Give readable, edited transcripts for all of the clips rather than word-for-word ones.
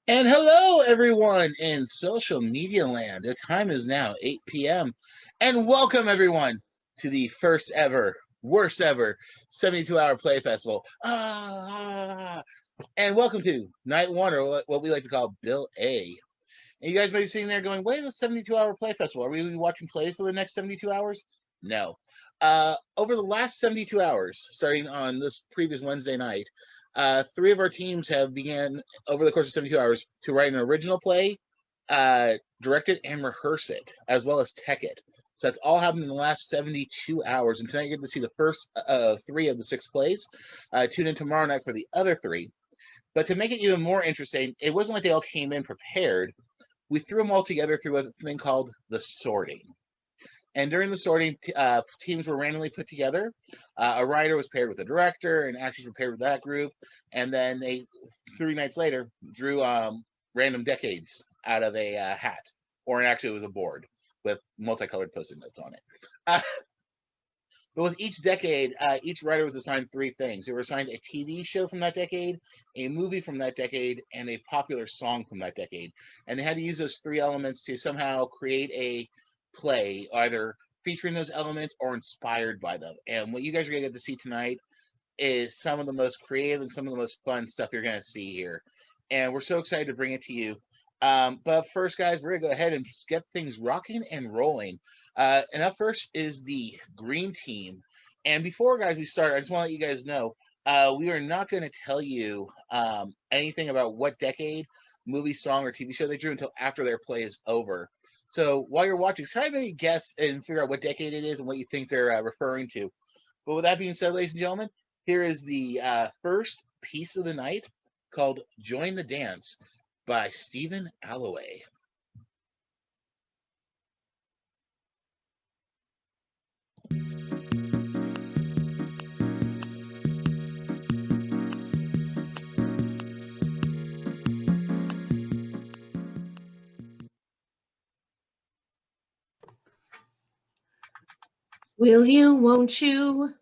And hello, everyone in social media land. The time is now 8 p.m. And welcome, everyone, to the first ever, worst ever 72-hour play festival. And welcome to night one, or what we like to call Bill A. And you guys may be sitting there going, what is a 72-hour play festival? Are we watching plays for the next 72 hours? No. Over the last 72 hours, starting on this previous Wednesday night, three of our teams have began over the course of 72 hours to write an original play, direct it, and rehearse it, as well as tech it. So that's all happened in the last 72 hours. And tonight you get to see the first three of the six plays. Tune in tomorrow night for the other three. But to make it even more interesting, it wasn't like they all came in prepared. We threw them all together through a thing called the sorting. And during the sorting, teams were randomly put together. A writer was paired with a director, and actors were paired with that group. And then they, 3 nights later, drew random decades out of a hat. Or actually, it was a board with multicolored Post-it notes on it. But with each decade, each writer was assigned 3 things. They were assigned a TV show from that decade, a movie from that decade, and a popular song from that decade. And they had to use those 3 elements to somehow create a play, either featuring those elements or inspired by them. And what you guys are going to get to see tonight is some of the most creative and some of the most fun stuff you're going to see here. And we're so excited to bring it to you. But first, guys, we're going to go ahead and just get things rocking and rolling. And up first is the green team. And before, guys, we start, I just want to let you guys know, we are not going to tell you anything about what decade, movie, song, or TV show they drew until after their play is over. So while you're watching, try to maybe guess and figure out what decade it is and what you think they're referring to. But with that being said, ladies and gentlemen, here is the first piece of the night called Join the Dance by bySteven Alloway. Will you, won't you?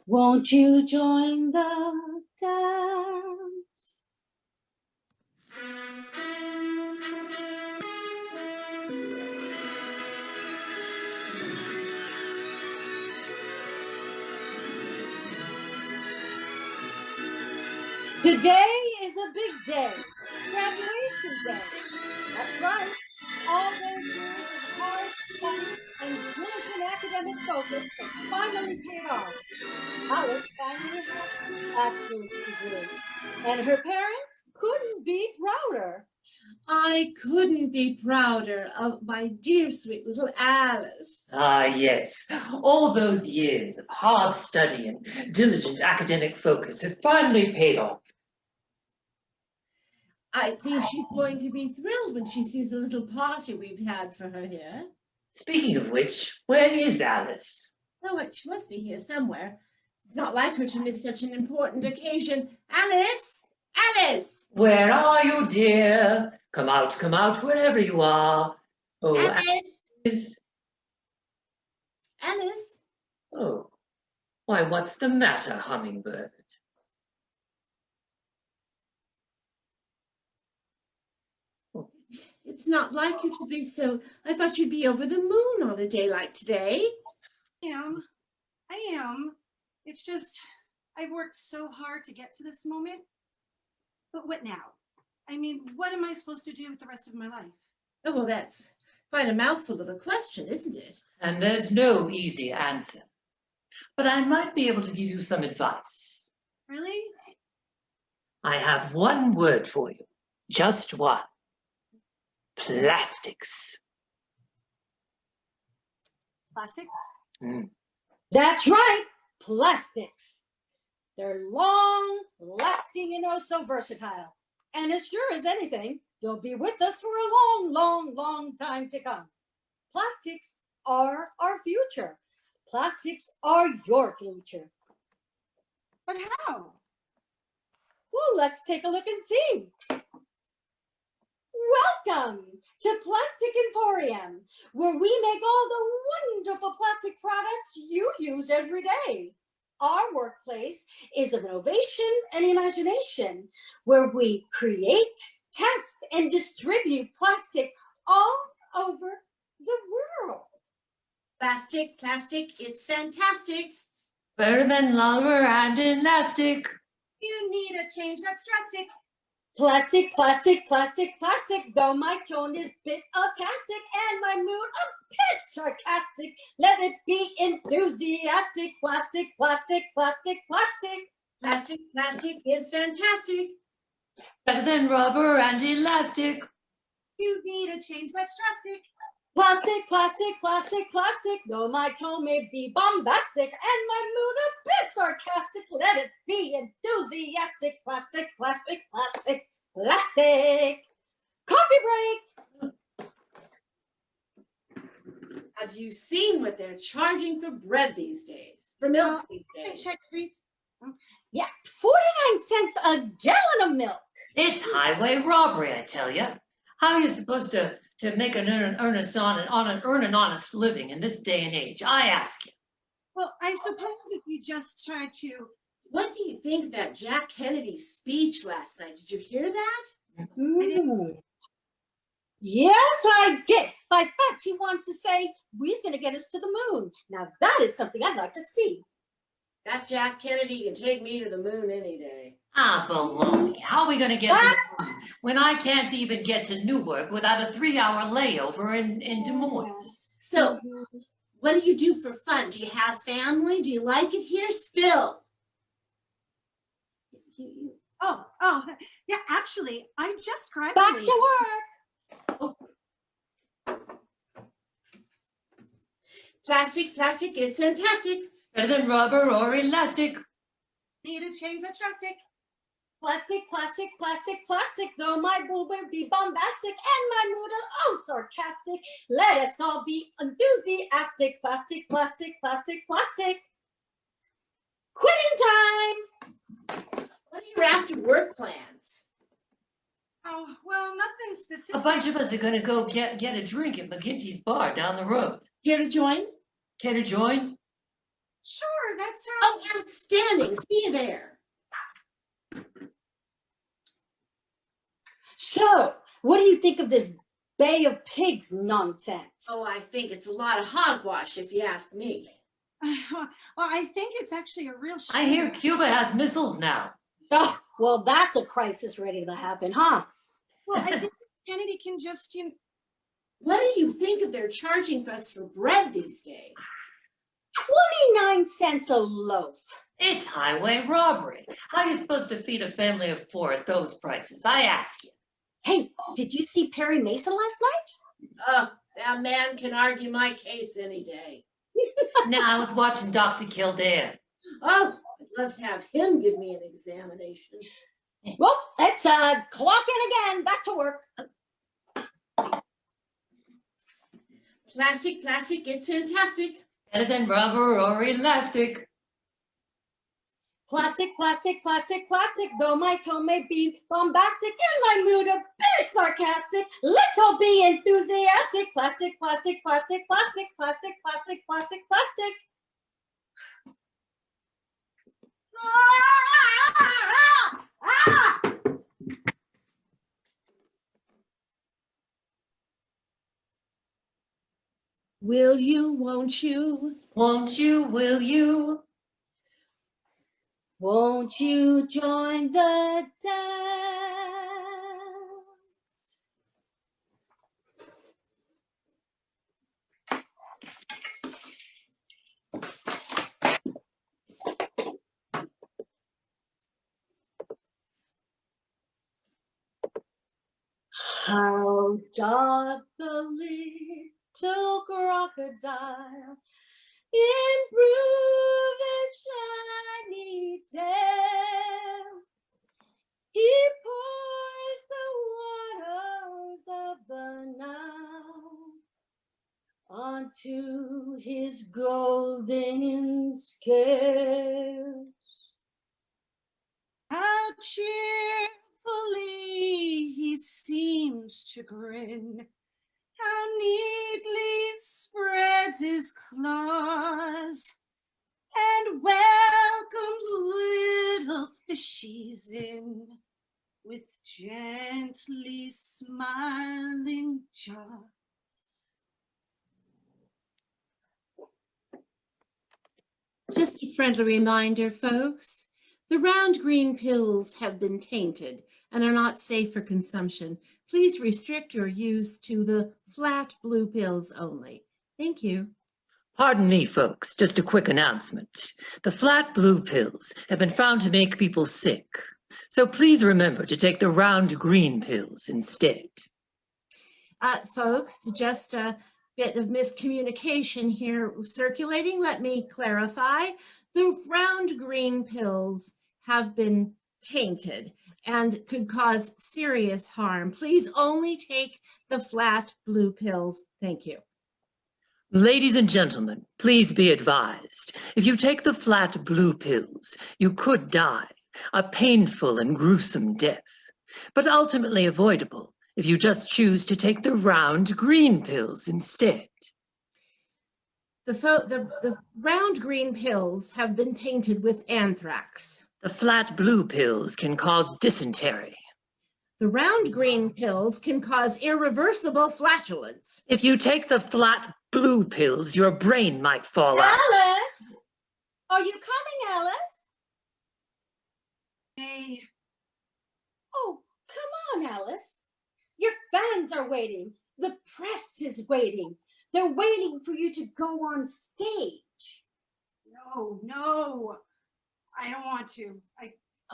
Won't you join the dance? Today is a big day, graduation day. That's right. All those years of hard study and diligent academic focus have finally paid off. Alice finally has her bachelor's degree, and her parents couldn't be prouder. I couldn't be prouder of my dear, sweet little Alice. Ah, yes. All those years of hard study and diligent academic focus have finally paid off. I think she's going to be thrilled when she sees the little party we've had for her here. Speaking of which, where is Alice? Oh, she must be here somewhere. It's not like her to miss such an important occasion. Alice! Alice! Where are you, dear? Come out, wherever you are. Oh, Alice! Alice. Alice? Oh, why, what's the matter, Hummingbird? It's not like you to be so. I thought you'd be over the moon on a day like today. I am. It's just, I've worked so hard to get to this moment. But what now? I mean, what am I supposed to do with the rest of my life? Oh, well, that's quite a mouthful of a question, isn't it? And there's no easy answer. But I might be able to give you some advice. Really? I have one word for you. Just one. Plastics. Plastics? Mm. That's right, plastics. They're long, lasting, and oh so versatile. And as sure as anything, they'll be with us for a long, long, long time to come. Plastics are our future. Plastics are your future. But how? Well, let's take a look and see. Welcome to Plastic Emporium, where we make all the wonderful plastic products you use every day. Our workplace is of innovation and imagination, where we create, test, and distribute plastic all over the world. Plastic, it's fantastic. Better than lumber and elastic. You need a change that's drastic. Plastic, though my tone is bit-tastic and my mood a bit sarcastic. Let it be enthusiastic. Plastic. Plastic is fantastic. Better than rubber and elastic. You need a change that's drastic. Plastic, though my tone may be bombastic and my mood a bit sarcastic. Let it be enthusiastic. Plastic. Coffee break. Have you seen what they're charging for bread these days? For milk these days? Check streets. Yeah, 49 cents a gallon of milk. It's highway robbery, I tell you. How are you supposed to make earn an honest living in this day and age? I ask you. Well, I suppose if you just try to. What do you think of that Jack Kennedy speech last night? Did you hear that? Yes, I did. By fact, he wanted to say he's going to get us to the moon. Now that is something I'd like to see. That Jack Kennedy can take me to the moon any day. Ah, baloney. How are we going to get to the moon when I can't even get to Newark without a 3-hour layover in Des Moines? So, what do you do for fun? Do you have family? Do you like it here? Spill. Oh, yeah, actually, I just graduated. Back to work. Plastic is fantastic. Better than rubber or elastic. Need a change that's drastic. Plastic, though my mood will be bombastic and my mood oh sarcastic. Let us all be enthusiastic. Plastic. Quitting time. What are your after work plans? Oh, well, nothing specific. A bunch of us are going to go get a drink at McGinty's bar down the road. Here to join? Care to join? Sure, that Oh, sounds. outstanding. See you there. So, what do you think of this Bay of Pigs nonsense? Oh, I think it's a lot of hogwash, if you ask me. Well, I think it's actually a real shame. I hear Cuba has missiles now. Oh, well, that's a crisis ready to happen, huh? Well, I think Kennedy can just, What do you think of their charging for us for bread these days? 29 cents a loaf. It's highway robbery. How are you supposed to feed a family of 4 at those prices? I ask you. Hey, did you see Perry Mason last night? Oh, that man can argue my case any day. No, I was watching Dr. Kildare. Oh, I'd love to have him give me an examination. Well, let's clock in again. Back to work. Plastic, it's fantastic. Better than rubber or elastic. Plastic, though my tone may be bombastic and my mood a bit sarcastic. Let's all be enthusiastic. Plastic. Ah! Will you, won't you? Won't you, will you? Won't you join the dance? How doth the little crocodile improve his shiny tail? He pours the waters of the Nile onto his golden scales. How cheerfully he seems to grin. How neatly spreads his claws, and welcomes little fishies in with gently smiling jaws. Just a friendly reminder, folks. The round green pills have been tainted and are not safe for consumption. Please restrict your use to the flat blue pills only. Thank you. Pardon me, folks, just a quick announcement. The flat blue pills have been found to make people sick. So please remember to take the round green pills instead. Folks, just a bit of miscommunication here circulating. Let me clarify. The round green pills have been tainted and could cause serious harm. Please only take the flat blue pills. Thank you. Ladies and gentlemen, please be advised. If you take the flat blue pills, you could die, a painful and gruesome death, but ultimately avoidable if you just choose to take the round green pills instead. The round green pills have been tainted with anthrax. The flat blue pills can cause dysentery. The round green pills can cause irreversible flatulence. If you take the flat blue pills, your brain might fall out. Alice! Are you coming, Alice? Hey, Oh, come on, Alice. Your fans are waiting. The press is waiting. They're waiting for you to go on stage. no, I don't want to.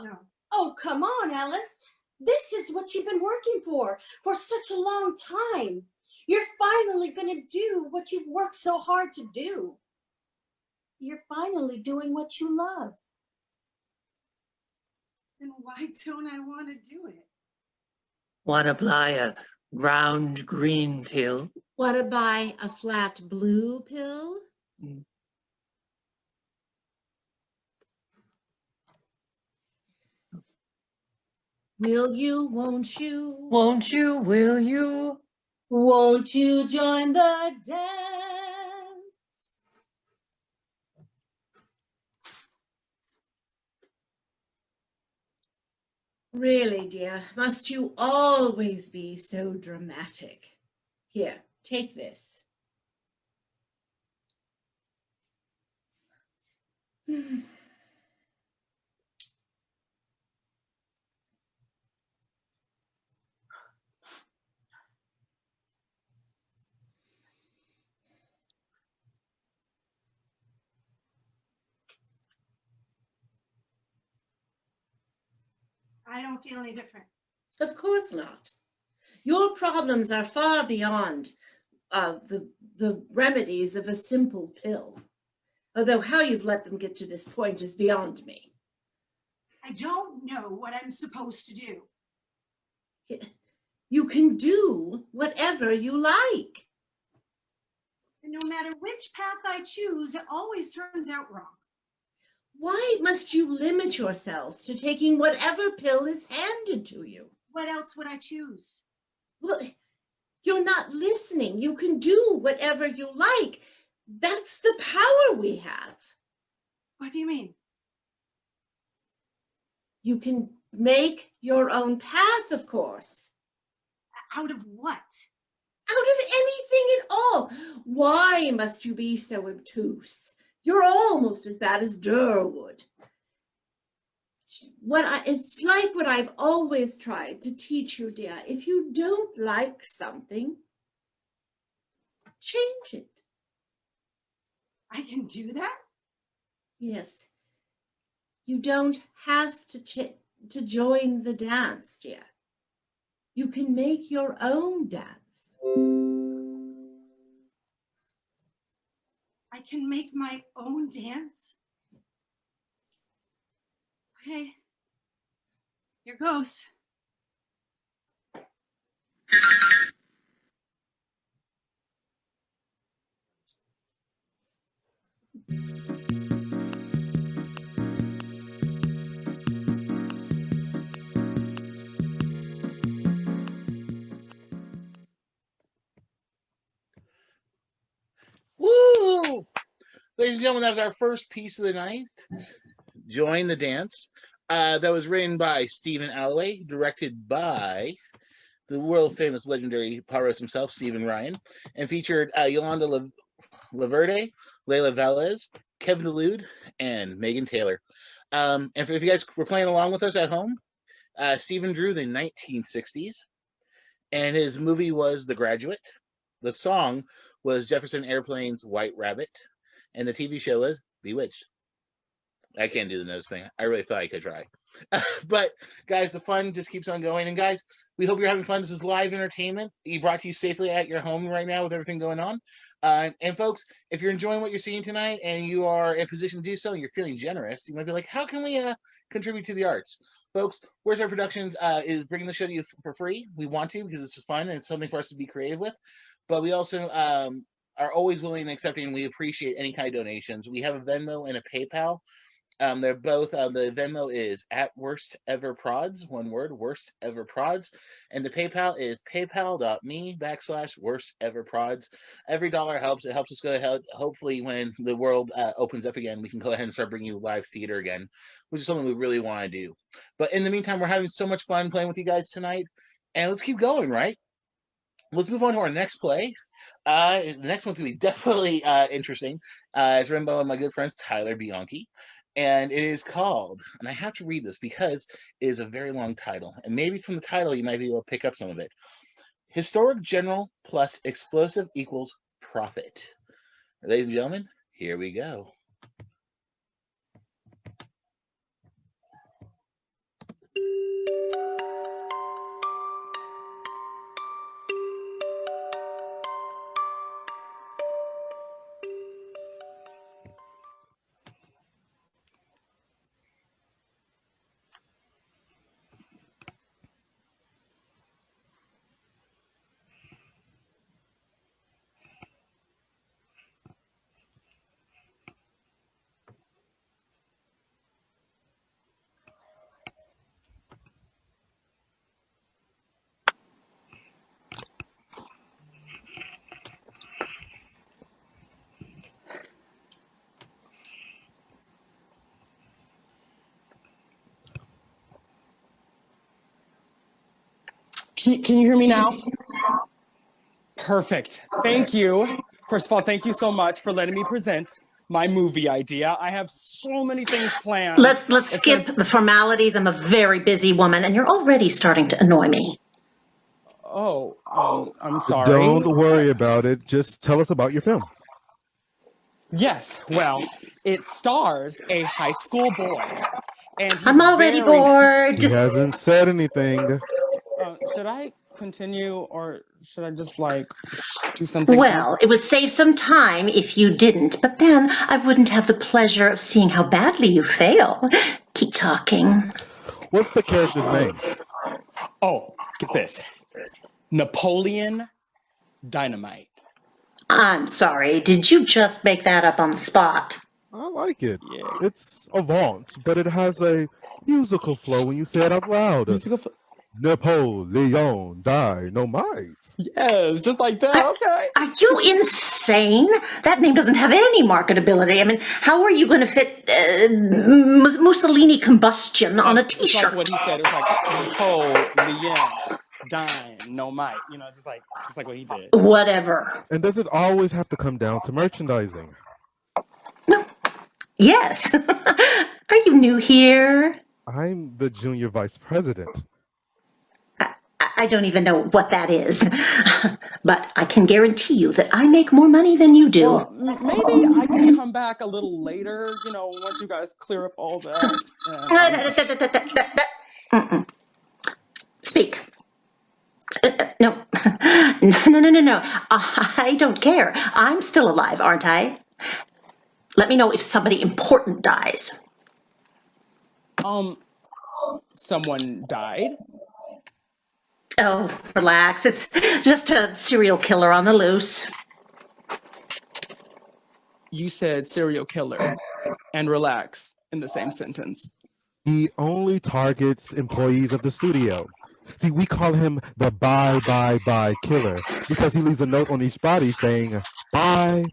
No. Oh, come on, Alice. This is what you've been working for such a long time. You're finally going to do what you've worked so hard to do. You're finally doing what you love. Then why don't I want to do it? Want to buy a round green pill? Want to buy a flat blue pill? Will you, won't you? Won't you, will you? Won't you join the dance? Really, dear, must you always be so dramatic? Here, take this. I don't feel any different. Of course not. Your problems are far beyond the remedies of a simple pill. Although how you've let them get to this point is beyond me. I don't know what I'm supposed to do. You can do whatever you like. And no matter which path I choose, it always turns out wrong. Why must you limit yourself to taking whatever pill is handed to you? What else would I choose? Well, you're not listening. You can do whatever you like. That's the power we have. What do you mean? You can make your own path, of course. Out of what? Out of anything at all. Why must you be so obtuse? You're almost as bad as Durwood. It's like what I've always tried to teach you, dear. If you don't like something, change it. I can do that? Yes. You don't have to join the dance, dear. You can make your own dance. I can make my own dance? Okay. Here goes. Woo! Ladies and gentlemen, that was our first piece of the night. Join the Dance. That was written by Stephen Alloway, directed by the world-famous legendary Paros himself, Stephen Ryan, and featured Yolanda Laverde, Leila Velez, Kevin Dulude, and Meggan Taylor. And if you guys were playing along with us at home, Stephen drew the 1960s, and his movie was The Graduate. The song was Jefferson Airplane's White Rabbit, and the TV show was Bewitched. I can't do the nose thing. I really thought I could try. But, guys, the fun just keeps on going. And, guys, we hope you're having fun. This is live entertainment. You brought to you safely at your home right now with everything going on. And, folks, if you're enjoying what you're seeing tonight and you are in a position to do so and you're feeling generous, you might be like, how can we contribute to the arts? Folks, Where's Our Productions is bringing the show to you for free. We want to because it's fun and it's something for us to be creative with. But we also are always willing and accepting, and we appreciate any kind of donations. We have a Venmo and a PayPal. They're both, the Venmo is at Worst Ever Prods, one word, Worst Ever Prods. And the PayPal is paypal.me/Worst Ever Prods. Every dollar helps. It helps us go ahead. Hopefully, when the world opens up again, we can go ahead and start bringing you live theater again, which is something we really want to do. But in the meantime, we're having so much fun playing with you guys tonight. And let's keep going, right? Let's move on to our next play. The next one's going to be definitely interesting. It's written by one of my good friends, Tyler Bianchi. And it is called, and I have to read this because it is a very long title. And maybe from the title, you might be able to pick up some of it. Historic General plus Explosive equals Profit. Ladies and gentlemen, here we go. Can you hear me now? Perfect. Thank you. First of all, thank you so much for letting me present my movie idea. I have so many things planned. Let's skip the formalities. I'm a very busy woman, and you're already starting to annoy me. Oh, I'm sorry. Don't worry about it. Just tell us about your film. Yes, well, it stars a high school boy. And he's I'm already bored. He hasn't said anything. Should I continue or should I just do something Well, else? it would save some time if you didn't, but then I wouldn't have the pleasure of seeing how badly you fail. Keep talking. What's the character's name? Oh, get this. Napoleon Dynamite. I'm sorry, did you just make that up on the spot? I like it. Yeah. It's avant, but it has a musical flow when you say it out loud. Napoleon Dynamite. Yes, just like that. Okay. Are you insane? That name doesn't have any marketability. I mean, how are you going to fit Mussolini combustion on a T-shirt? It's like what he said. It was like Napoleon Dynamite. Just like what he did. Whatever. And does it always have to come down to merchandising? Yes. Are you new here? I'm the junior vice president. I don't even know what that is, but I can guarantee you that I make more money than you do. Well, maybe I can come back a little later, once you guys clear up all that. Speak. No. No. I don't care. I'm still alive, aren't I? Let me know if somebody important dies. Someone died? Oh, relax. It's just a serial killer on the loose. You said serial killer and relax in the same sentence. He only targets employees of the studio. See, we call him the bye killer because he leaves a note on each body saying bye.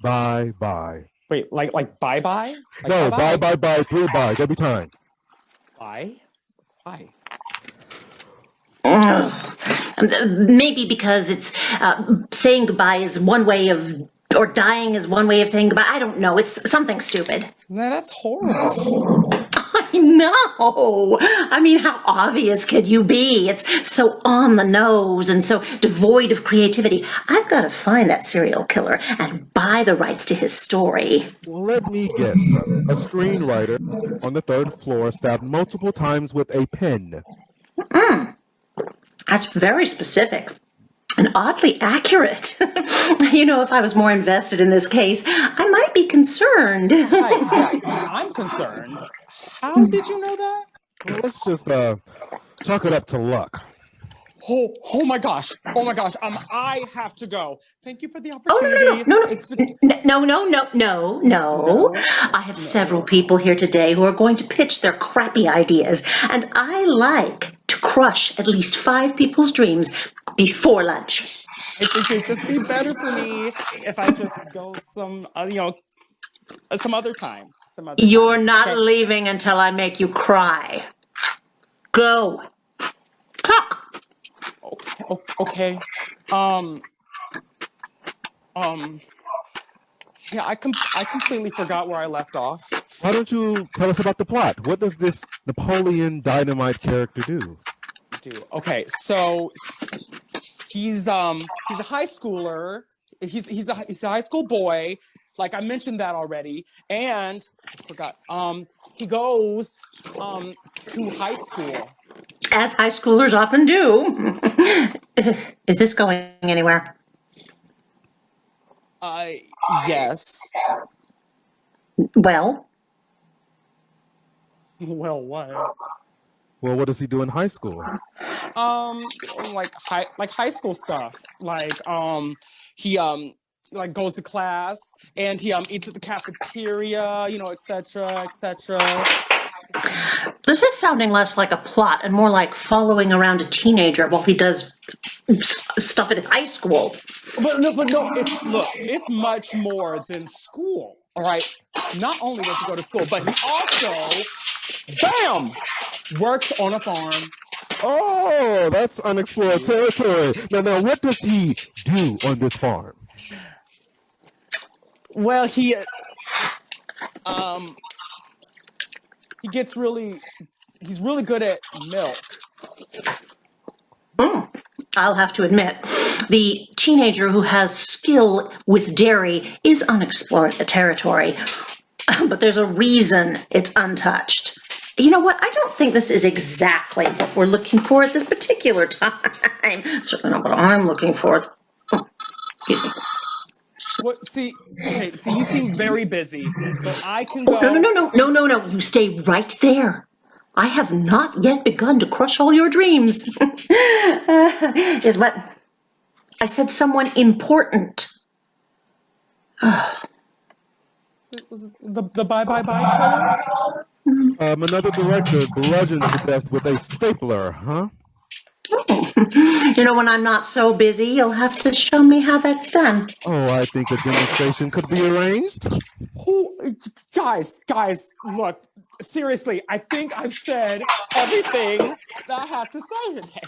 Wait, like bye-bye? Like No, bye-bye? bye, 3 buys every time. Bye? Why? Maybe because it's saying goodbye is one way of, or dying is one way of saying goodbye. I don't know. It's something stupid. No, that's horrible. I know. I mean, how obvious could you be? It's so on the nose and so devoid of creativity. I've got to find that serial killer and buy the rights to his story. Well, let me guess. A screenwriter on the 3rd floor stabbed multiple times with a pen. That's very specific and oddly accurate. If I was more invested in this case, I might be concerned. I'm concerned. How did you know that? Well, let's just chalk it up to luck. Oh my gosh. I have to go. Thank you for the Oh, opportunity. No. I have several people here today who are going to pitch their crappy ideas, and I like to crush at least 5 people's dreams before lunch. I think it'd just be better for me if I just go some other time. You're not leaving until I make you cry. Go. Talk. Okay. Yeah, I completely forgot where I left off. Why don't you tell us about the plot? What does this Napoleon Dynamite character do? Okay, so he's a high schooler. He's a high school boy. Like I mentioned that already, and I forgot. He goes to high school. As high schoolers often do. Is this going anywhere? Yes. Well? Well, what? Well, what does he do in high school? Like high school stuff. Like he like goes to class and he eats at the cafeteria, etc. This is sounding less like a plot and more like following around a teenager while he does stuff at high school. But no, it's much more than school. All right. Not only does he go to school, but he also, bam, works on a farm. Oh, that's unexplored territory. Now, what does he do on this farm? Well, he's really good at milk. I'll have to admit, the teenager who has skill with dairy is unexplored territory, but there's a reason it's untouched. You know what? I don't think this is exactly what we're looking for at this particular time. Certainly not what I'm looking for. Excuse me. What? See, you seem very busy, so I can go. No. You stay right there. I have not yet begun to crush all your dreams. Is what I said. Someone important. The bye killer? Another director bludgeoned to death with a stapler, huh? When I'm not so busy, you'll have to show me how that's done. Oh, I think a demonstration could be arranged. Guys, look, seriously, I think I've said everything that I have to say today.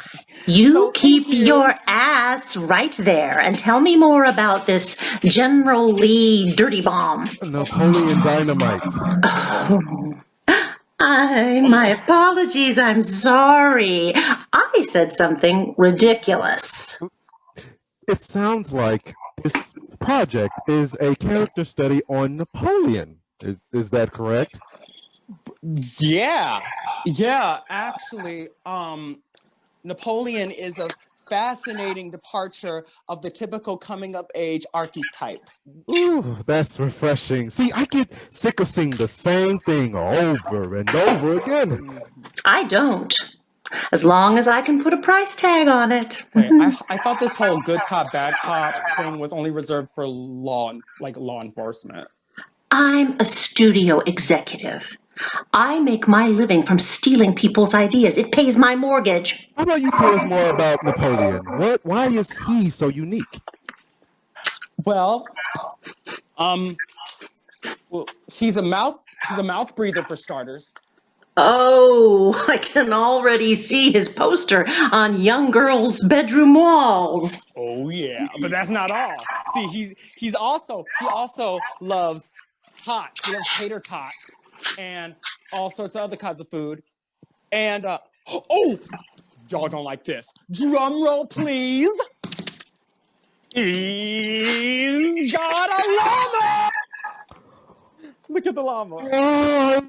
You keep your ass right there and tell me more about this General Lee Dirty Bomb. Napoleon Dynamite. My apologies, I'm sorry. I said something ridiculous. It sounds like this project is a character study on Napoleon. Is that correct? Yeah, actually, Napoleon is a fascinating departure of the typical coming-of-age archetype. Ooh, that's refreshing. See, I get sick of seeing the same thing over and over again. I don't. As long as I can put a price tag on it. Wait, I thought this whole good cop, bad cop thing was only reserved for law enforcement. I'm a studio executive. I make my living from stealing people's ideas. It pays my mortgage. How about you tell us more about Napoleon? Why is he so unique? Well, Well, he's a mouth breather for starters. Oh, I can already see his poster on young girls' bedroom walls. Oh yeah, but that's not all. See, he also loves tots. He loves tater tots and all sorts of other kinds of food. And oh, y'all don't like this. Drum roll, please. He's got a llama. Look at the llama. Oh,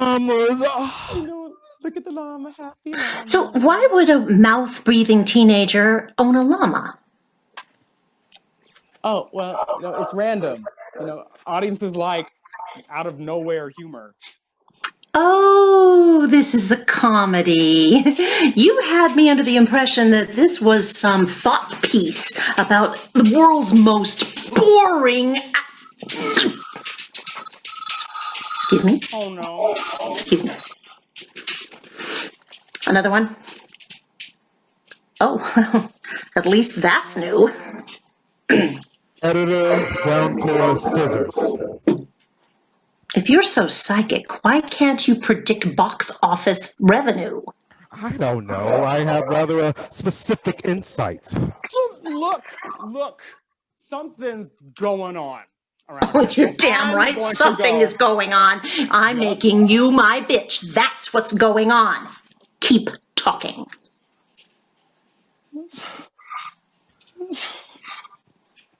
llamas. Look at the llama. Happy llama. So why would a mouth-breathing teenager own a llama? Oh, well, it's random. Audiences like out of nowhere humor. Oh, this is a comedy. You had me under the impression that this was some thought piece about the world's most boring... Excuse me? Oh, no. Excuse me. Another one? Oh, at least that's new. Editor, ground floor, scissors. If you're so psychic, why can't you predict box office revenue? I don't know. I have rather a specific insight. Look. Something's going on around Oh, here. you're damn right. Something is going on. I'm making you my bitch. That's what's going on. Keep talking.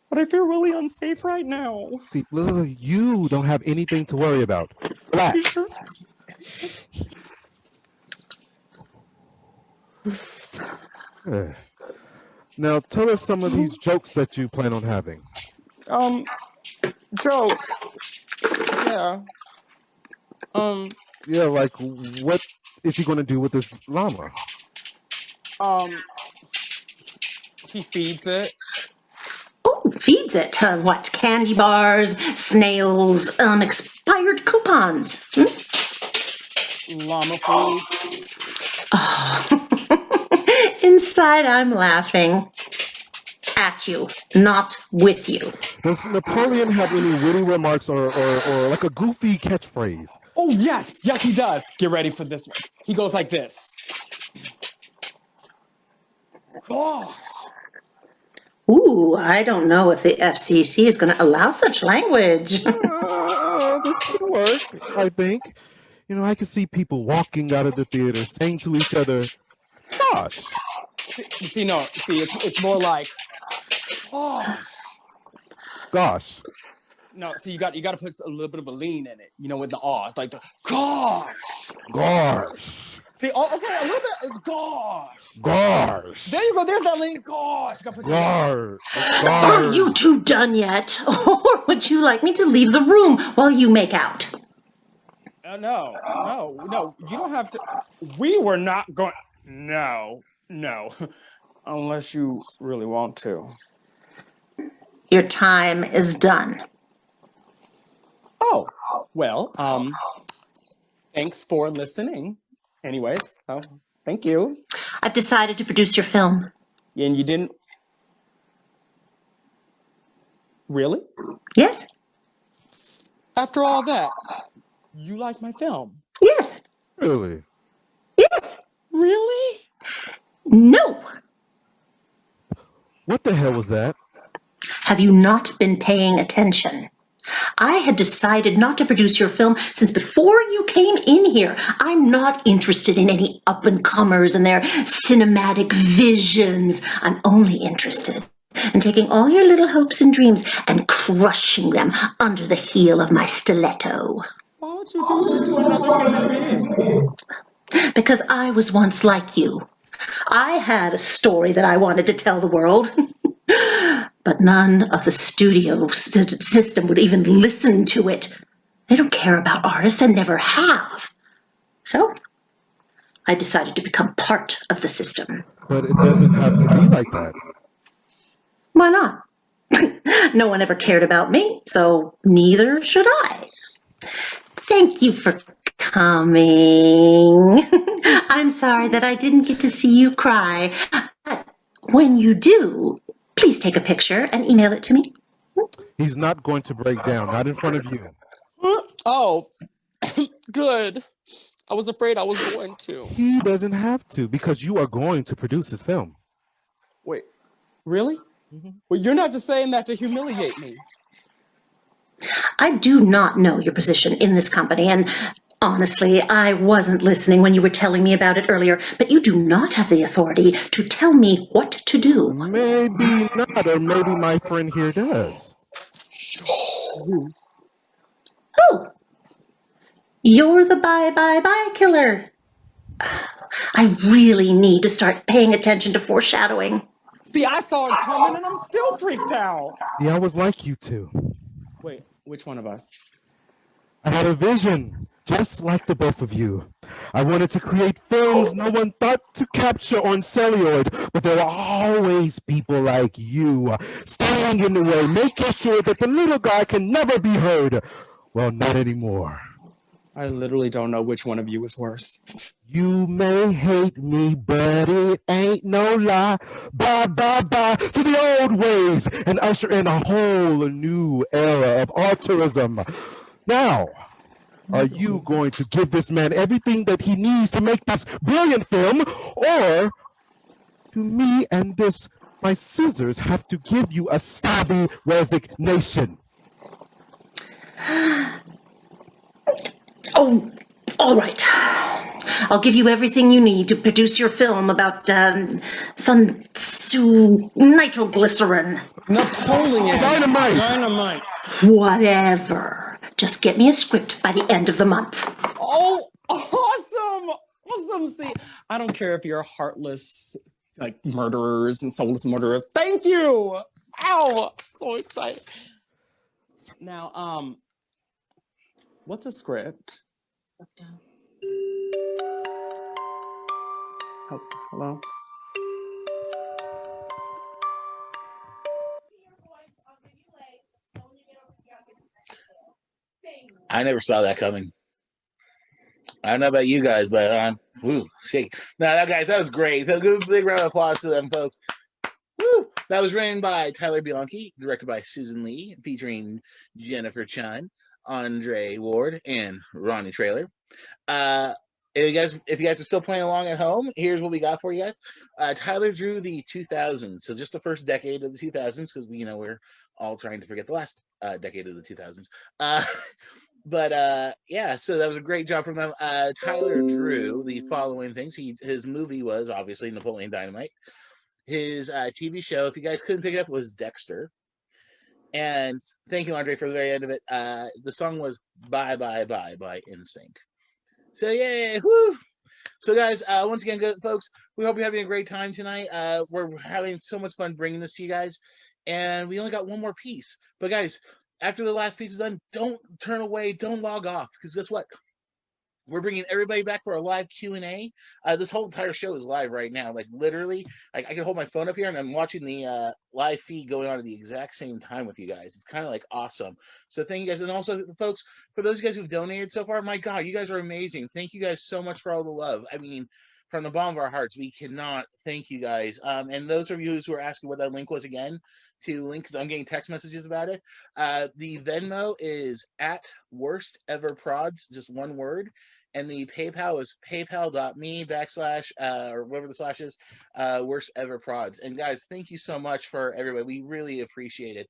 But I feel really unsafe right now. See, you don't have anything to worry about. Relax. Now, tell us some of these jokes that you plan on having. Jokes. Yeah. Yeah, like what is he going to do with this llama? He feeds it. Oh, feeds it. What? Candy bars, snails, expired coupons. Llama food. Oh. Inside, I'm laughing. At you, not with you. Does Napoleon have any witty remarks or like a goofy catchphrase? Oh, yes, he does. Get ready for this one. He goes like this. Gosh. Ooh, I don't know if the FCC is going to allow such language. This could work, I think. I could see people walking out of the theater saying to each other, gosh. It's more like, gosh. No, you got to put a little bit of a lean in it, with the awe. It's like the gosh. See, okay, a little bit, gosh. There you go, there's that lean, gosh. Are you two done yet? Or would you like me to leave the room while you make out? No, you don't have to. We were not going, no, unless you really want to. Your time is done. Oh, well, thanks for listening. Anyways, so thank you. I've decided to produce your film. And you didn't? Really? Yes. After all that, you like my film? Yes. Really? Yes. Really? No. What the hell was that? Have you not been paying attention? I had decided not to produce your film since before you came in here. I'm not interested in any up-and-comers and their cinematic visions. I'm only interested in taking all your little hopes and dreams and crushing them under the heel of my stiletto. Why would you do that to another human being? Because I was once like you. I had a story that I wanted to tell the world. But none of the studio system would even listen to it. They don't care about artists and never have. So I decided to become part of the system. But it doesn't have to be like that. Why not? No one ever cared about me, so neither should I. Thank you for coming. I'm sorry that I didn't get to see you cry. But when you do, please take a picture and email it to me. He's not going to break down, not in front of you. Oh, good. I was afraid I was going to. He doesn't have to because you are going to produce his film. Wait, really? Mhm. Well, you're not just saying that to humiliate me. I do not know your position in this company, and honestly, I wasn't listening when you were telling me about it earlier, but you do not have the authority to tell me what to do. Maybe not, or maybe my friend here does. Oh, you're the bye killer. I really need to start paying attention to foreshadowing. See, I saw it coming and I'm still freaked out. See, I was like you two. Wait, which one of us? I had a vision, just like the both of you. I wanted to create films no one thought to capture on celluloid, but there were always people like you standing in the way, making sure that the little guy can never be heard. Well, not anymore. I literally don't know which one of you is worse. You may hate me, but it ain't no lie. Bye, bye, bye to the old ways and usher in a whole new era of altruism. Now, are you going to give this man everything that he needs to make this brilliant film? Or do me and this, my scissors, have to give you a stabby resignation? Oh, all right. I'll give you everything you need to produce your film about nitroglycerin. Napoleon! Dynamite! Whatever. Just get me a script by the end of the month. Oh, awesome! Awesome! See, I don't care if you're heartless, like murderers and soulless murderers. Thank you! Wow! So excited. Now, what's a script? Hello? I never saw that coming. I don't know about you guys, but I'm shake. No, guys, that was great. So good big round of applause to them folks. Woo! That was written by Tyler Bianchi, directed by Susan Lee, featuring Jennifer Chun, Andra Ward, and Ronnie Traylor. If you guys are still playing along at home, here's what we got for you guys. Tyler drew the 2000s, so just the first decade of the 2000s, because we're all trying to forget the last decade of the 2000s. Yeah, so that was a great job from them. Tyler drew the following things. His movie was obviously Napoleon Dynamite. His TV show, if you guys couldn't pick it up, was Dexter. And thank you, Andre, for the very end of it. The song was Bye Bye Bye by NSYNC. So yay, whoo! So guys, once again, good folks, we hope you're having a great time tonight. We're having so much fun bringing this to you guys, and we only got one more piece. But guys, after the last piece is done, don't turn away, don't log off, because guess what? We're bringing everybody back for a live Q&A. This whole entire show is live right now. Like literally, I can hold my phone up here and I'm watching the live feed going on at the exact same time with you guys. It's kind of like awesome. So thank you guys. And also, folks, for those of you guys who've donated so far, my God, you guys are amazing. Thank you guys so much for all the love. I mean, from the bottom of our hearts, we cannot thank you guys. And those of you who are asking what that link was again, to link, because I'm getting text messages about it. The Venmo is at Worst Ever Prods, just one word. And the PayPal is paypal.me / or whatever the slash is, Worst Ever Prods. And guys, thank you so much for everybody. We really appreciate it.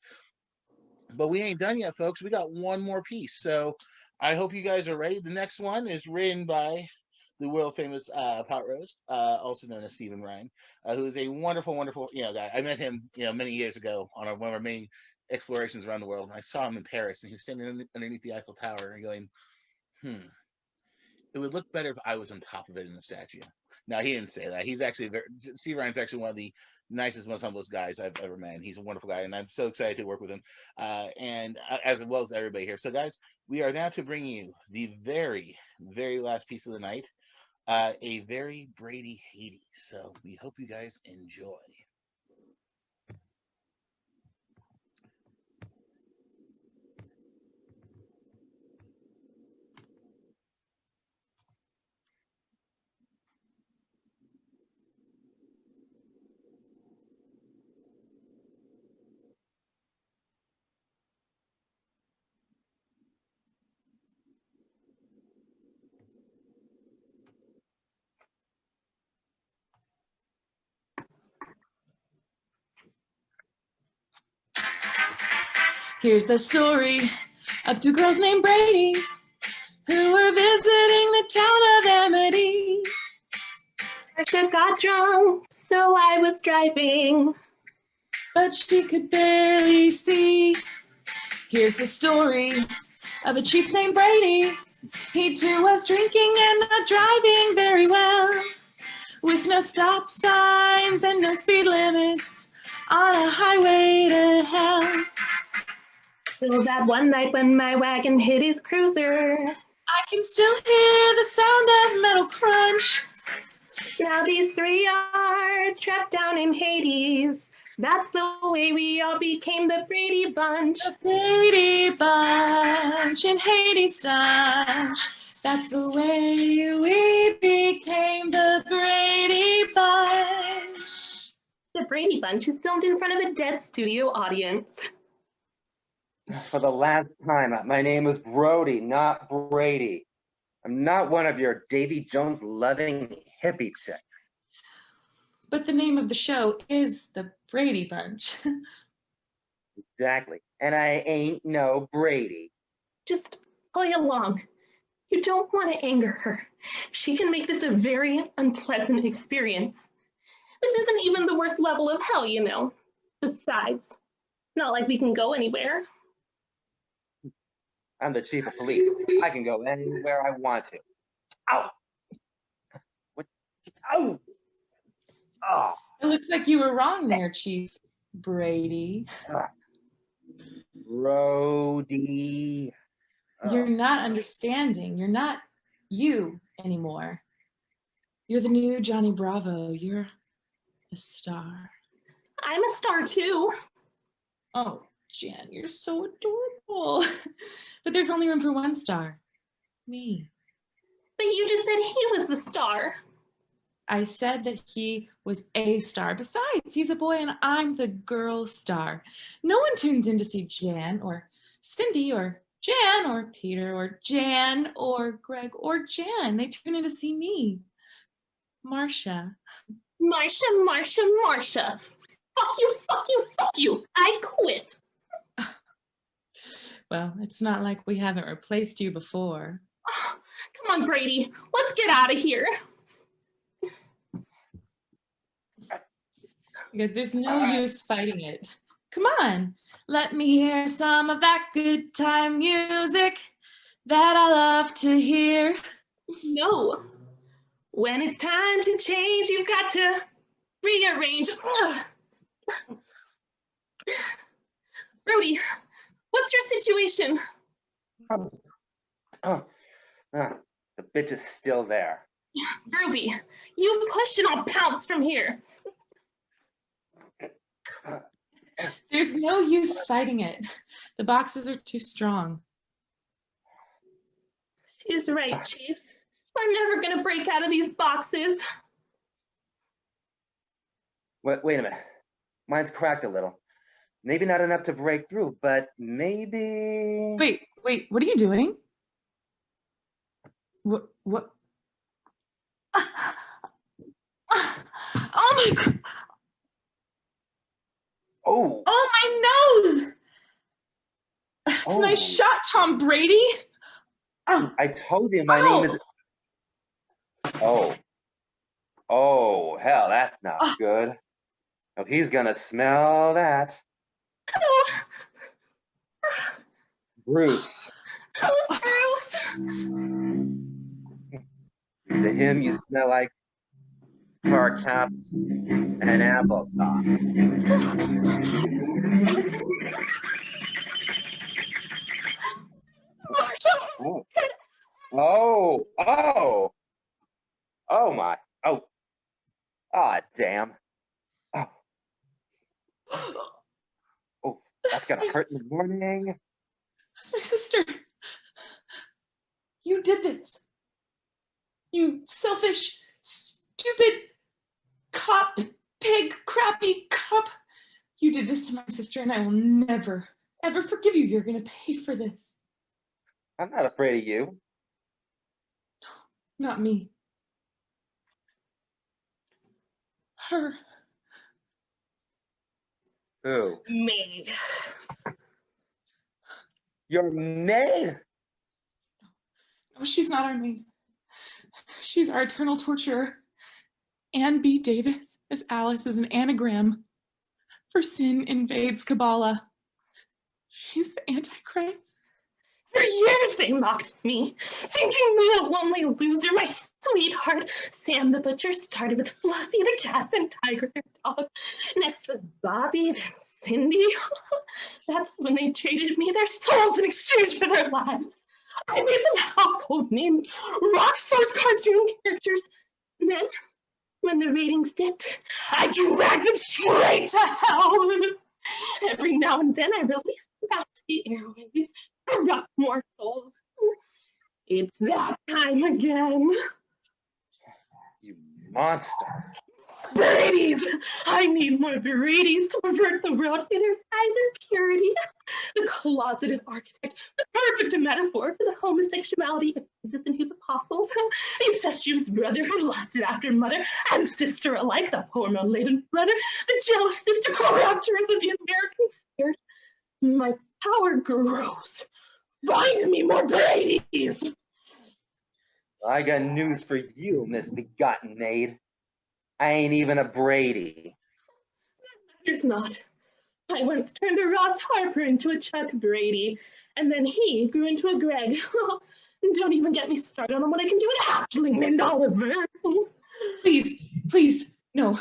But we ain't done yet, folks. We got one more piece. So I hope you guys are ready. The next one is written by the world famous Pot Roast, also known as Stephen Ryan, who is a wonderful, wonderful, guy. I met him, many years ago on one of our main explorations around the world. And I saw him in Paris, and he was standing underneath the Eiffel Tower and going, it would look better if I was on top of it in the statue. No, he didn't say that. He's actually Steve Ryan's actually one of the nicest, most humblest guys I've ever met. And he's a wonderful guy, and I'm so excited to work with him, and as well as everybody here. So, guys, we are now to bring you the very, very last piece of the night, a very Brady Hades. So we hope you guys enjoy. Here's the story of two girls named Brady who were visiting the town of Amity. Marsha got drunk, so I was driving. But she could barely see. Here's the story of a chief named Brady. He too was drinking and not driving very well, with no stop signs and no speed limits on a highway to hell. Till that one night when my wagon hit his cruiser. I can still hear the sound of metal crunch. Now these three are trapped down in Hades. That's the way we all became the Brady Bunch. The Brady Bunch in Hades Dunch. That's the way we became the Brady Bunch. The Brady Bunch is filmed in front of a dead studio audience. For the last time, my name is Brody, not Brady. I'm not one of your Davy Jones loving hippie chicks. But the name of the show is the Brady Bunch. Exactly. And I ain't no Brady. Just play along. You don't want to anger her. She can make this a very unpleasant experience. This isn't even the worst level of hell, you know. Besides, not like we can go anywhere. I'm the chief of police. I can go anywhere I want to. Ow! What? Ow! Oh. It looks like you were wrong there, Chief Brady. Brody. You're not understanding. You're not you anymore. You're the new Johnny Bravo. You're a star. I'm a star too. Oh, Jan, you're so adorable. But there's only room for one star. Me. But you just said he was the star. I said that he was a star. Besides, he's a boy and I'm the girl star. No one tunes in to see Jan or Cindy or Jan or Peter or Jan or Greg or Jan. They tune in to see me. Marsha. Marsha, Marsha, Marsha. Fuck you, fuck you, fuck you. I quit. Well, it's not like we haven't replaced you before. Oh, come on, Brady. Let's get out of here. Because there's no use fighting it. Come on, let me hear some of that good time music that I love to hear. No. When it's time to change, you've got to rearrange. Ugh. Brody, what's your situation? The bitch is still there. Ruby, you push and I'll pounce from here. There's no use fighting it. The boxes are too strong. She's right, Chief. We're never gonna break out of these boxes. Wait a minute. Mine's cracked a little. Maybe not enough to break through, but maybe... Wait, what are you doing? What? Oh my God! Oh! Oh, my nose! Oh. Nice shot, Tom Brady. Oh. I told you my name is... Oh. Oh, hell, that's not good. Oh, he's gonna smell that. Bruce. Who's Bruce? To him, you smell like car caps and applesauce. Oh. Oh my. Oh. Ah, damn. Oh. Oh, that's gonna hurt in the morning. That's my sister. You did this. You selfish, stupid cop, pig, crappy cop. You did this to my sister and I will never, ever forgive you. You're gonna pay for this. I'm not afraid of you. Not me. Her. Who? Me. Your maid? No, she's not our maid. She's our eternal torturer. Anne B. Davis as Alice is an anagram for sin invades Kabbalah. She's the Antichrist. For years they mocked me, thinking me a lonely loser, my sweetheart. Sam the butcher started with Fluffy the cat, then Tiger their dog. Next was Bobby, then Cindy. That's when they traded me their souls in exchange for their lives. I made them household names, rock stars, cartoon characters. And then, when the ratings dipped, I dragged them straight to hell. Every now and then I release them back to the airwaves. Corrupt morsels. It's that time again. You monster. Brady's! I need more Brady's to pervert the world to their eyes of purity. The closeted architect, the perfect metaphor for the homosexuality of Jesus and his apostles. The incestuous brother who lusted after mother and sister alike, the hormone-laden brother, the jealous sister, corruptors of the American spirit. My power grows. Find me more Brady's! I got news for you, misbegotten maid. I ain't even a Brady. Matters not. I once turned a Ross Harper into a Chuck Brady, and then he grew into a Greg. Don't even get me started on what I can do at Hatchling and Oliver. Please, please, no,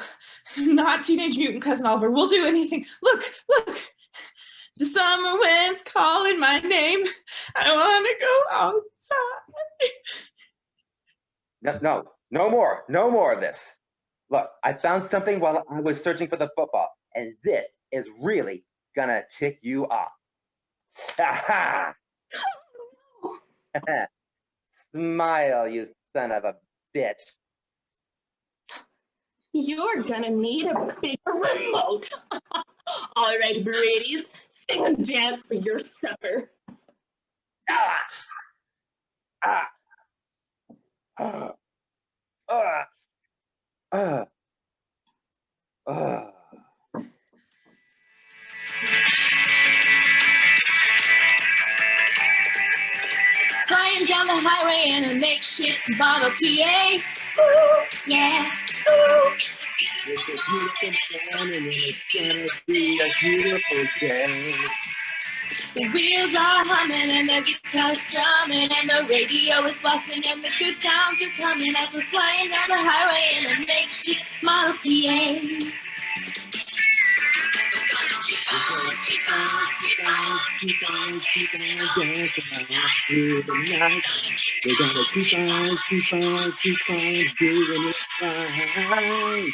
not Teenage Mutant Cousin Oliver. We'll do anything. Look, look. The summer wind's calling my name. I want to go outside. No more of this. Look, I found something while I was searching for the football, and this is really gonna tick you off. Ha ha! Smile, you son of a bitch. You're gonna need a bigger remote. All right, Brady's, sing and dance for your supper. Flying down the highway in a makeshift Model TA. Ooh, yeah, ooh. It's a beautiful morning and it's gonna be a beautiful day. The wheels are humming and the guitar's strumming and the radio is blasting and the good sounds are coming as we're flying down the highway in a makeshift Model TA. Keep on, keep on, keep on, keep on, keep on dancing on through the night. We're gonna keep on, keep on, keep on doing it right.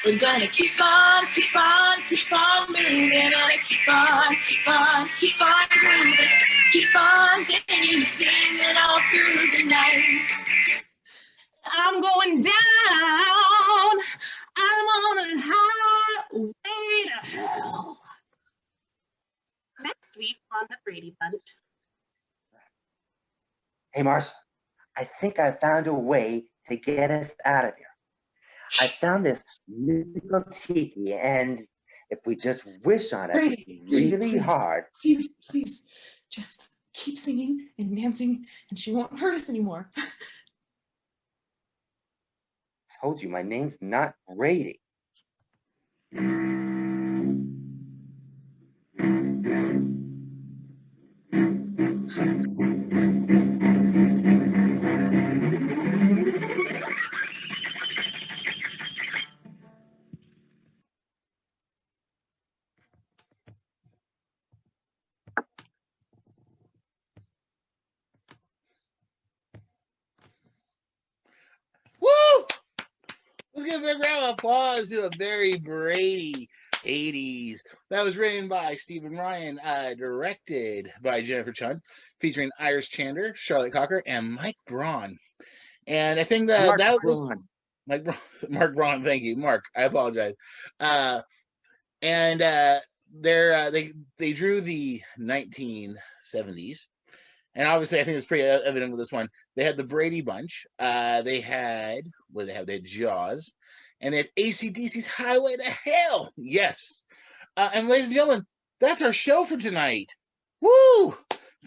We're gonna keep on, keep on, keep on moving. Gonna keep on, keep on, keep on moving. Keep on singing, singing all through the night. I'm going down. I'm on a highway to hell. Next week on the Brady Bunch. Hey, Mars, I think I found a way to get us out of here. I found this mythical tiki, and if we just wish on it Brady, really please, hard. Please, just keep singing and dancing, and she won't hurt us anymore. Told you my name's not Brady. Woo! Let's give a big round of applause to a very Brady 80s. That was written by Stephen Ryan, directed by Jennifer Chun, featuring Iris Chandler, Charlotte Cocker, and Marc Braun. And I think that was Marc Braun. Thank you, Mark. I apologize. They drew the 1970s. And obviously, I think it's pretty evident with this one. They had the Brady Bunch. They had Jaws, and they had AC/DC's Highway to Hell. Yes. And ladies and gentlemen, that's our show for tonight. Woo!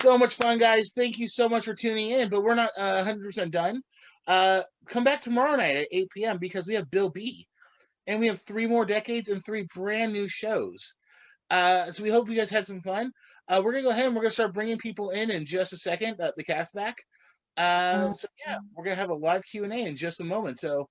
So much fun, guys. Thank you so much for tuning in, but we're not 100% done. Come back tomorrow night at 8 p.m. because we have Bill B. And we have 3 more decades and 3 brand new shows. So we hope you guys had some fun. We're going to go ahead and we're going to start bringing people in just a second, the cast back. So yeah, we're going to have a live Q&A in just a moment. So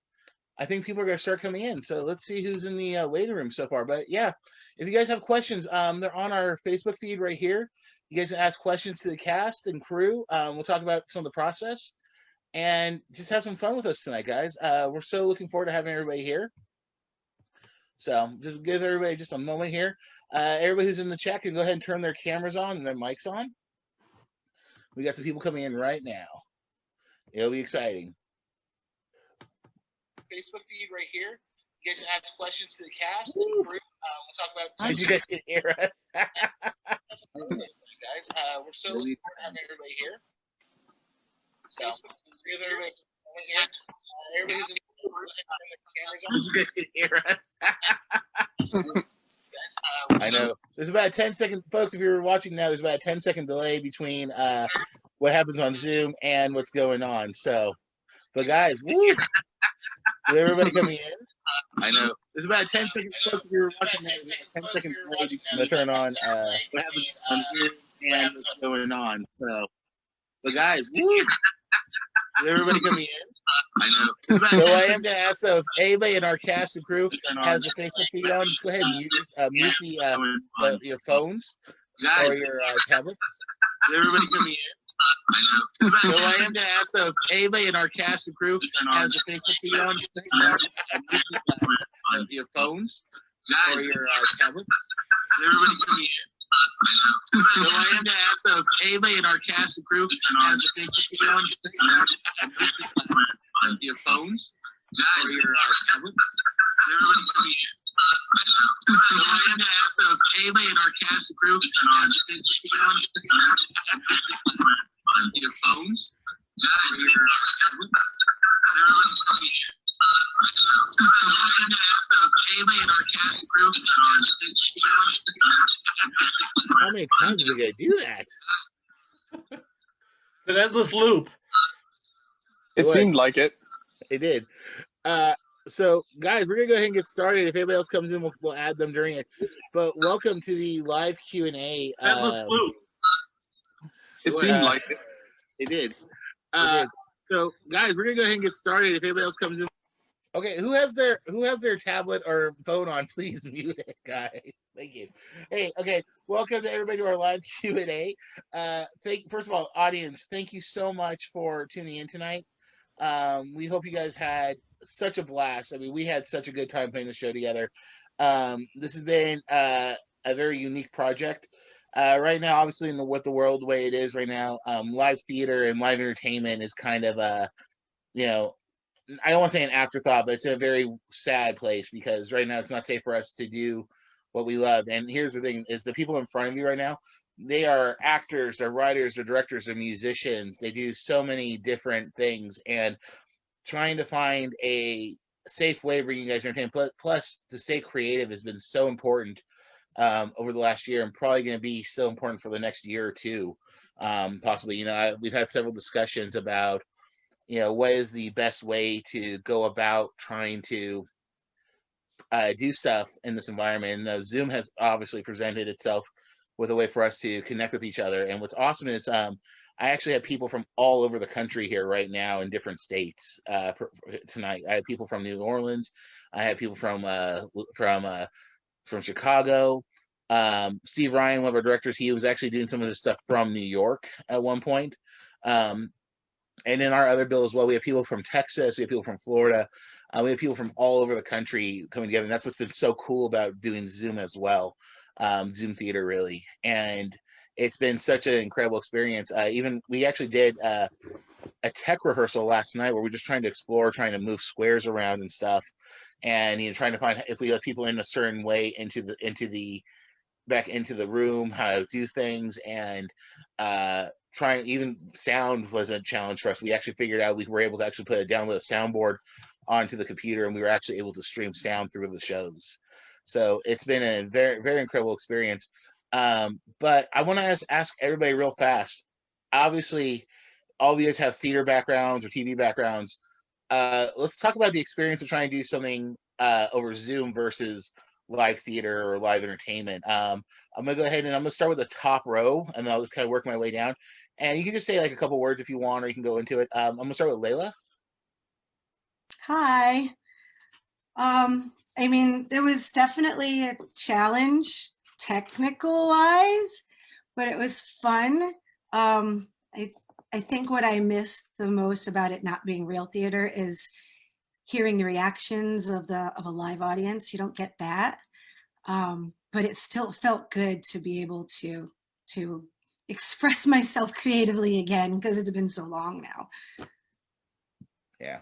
I think people are going to start coming in. So let's see who's in the waiting room so far. But yeah, if you guys have questions, they're on our Facebook feed right here. You guys can ask questions to the cast and crew. We'll talk about some of the process and just have some fun with us tonight, guys. We're so looking forward to having everybody here. So just give everybody just a moment here. Everybody who's in the chat can go ahead and turn their cameras on and their mics on. We got some people coming in right now. It'll be exciting. Facebook feed right here. You guys can ask questions to the cast and crew. We'll talk about. Did you guys can hear us? Guys, we're so looking forward to having everybody here. So give everybody a moment here. Everybody who's in the cameras on. You guys can hear us. I know. There's about a 10-second, folks, if you're watching now, there's about a 10-second delay between what happens on Zoom and what's going on. So, but guys, woo! Is everybody coming in? I know. There's about a 10-second, folks, if you're watching now, there's about a 10-second delay between turn on what happens on Zoom and what's going on. So, but guys, woo! Is everybody coming in? I know. So I am going to ask though, if anybody in our cast and crew has the Facebook feed on, just go ahead and mute your phones or your tablets. Is everybody coming in? I know. So I am going to ask though, if anybody in our cast and crew has the Facebook feed on, just go ahead and mute your phones or your tablets. Is everybody coming in? So I am going to ask though, if anybody in our cast and crew has the Facebook feed on, just go ahead and your phones or your tablets. Everybody coming in. So I am going to ask though, if anybody in our cast and crew has the Facebook feed on, just go ahead and your phones or your tablets. Everybody coming in. So I am going to ask though, if anybody in our cast and crew has the Facebook feed on, just go ahead. How many times is it going to do that? An endless loop. It seemed like it. It did. So, guys, we're going to go ahead and get started. If anybody else comes in, we'll add them during it. But welcome to the live Q&A. Endless loop. It seemed like it. It did. So, guys, we're going to go ahead and get started. If anybody else comes in. Okay, who has their tablet or phone on? Please mute it, guys. Thank you. Hey, okay. Welcome to everybody to our live Q&A. First of all, audience, thank you so much for tuning in tonight. We hope you guys had such a blast. I mean, we had such a good time putting the show together. This has been a very unique project. Right now, obviously, with the world the way it is right now, live theater and live entertainment is kind of a, I don't want to say an afterthought, but it's a very sad place because right now it's not safe for us to do what we love. And here's the thing: is the people in front of you right now, they are actors, they're writers, they're directors, they're musicians. They do so many different things, and trying to find a safe way to bring you guys entertainment, plus to stay creative, has been so important over the last year, and probably going to be still important for the next year or two, possibly. We've had several discussions about what is the best way to go about trying to do stuff in this environment. And Zoom has obviously presented itself with a way for us to connect with each other. And what's awesome is I actually have people from all over the country here right now in different states tonight. I have people from New Orleans. I have people from Chicago. Steve Ryan, one of our directors, he was actually doing some of this stuff from New York at one point. And in our other bill as well, we have people from Texas, we have people from Florida, we have people from all over the country coming together. And that's what's been so cool about doing Zoom as well, Zoom theater really. And it's been such an incredible experience. We actually did a tech rehearsal last night where we're just trying to explore, trying to move squares around and stuff. And trying to find if we let people in a certain way back into the room, how to do things, and even sound was a challenge for us. We actually figured out we were able to actually download a soundboard onto the computer, and we were actually able to stream sound through the shows. So it's been a very, very incredible experience. But I want to ask everybody real fast. Obviously, all of you guys have theater backgrounds or TV backgrounds. Let's talk about the experience of trying to do something over Zoom versus live theater or live entertainment. I'm gonna go ahead and I'm gonna start with the top row, and then I'll just kind of work my way down. And you can just say like a couple words if you want, or you can go into it. I'm gonna start with Leila. Hi. I mean, there was definitely a challenge technical wise, but it was fun. I think what I missed the most about it not being real theater is hearing the reactions of a live audience. You don't get that. But it still felt good to be able to express myself creatively again, because it's been so long now. Yeah.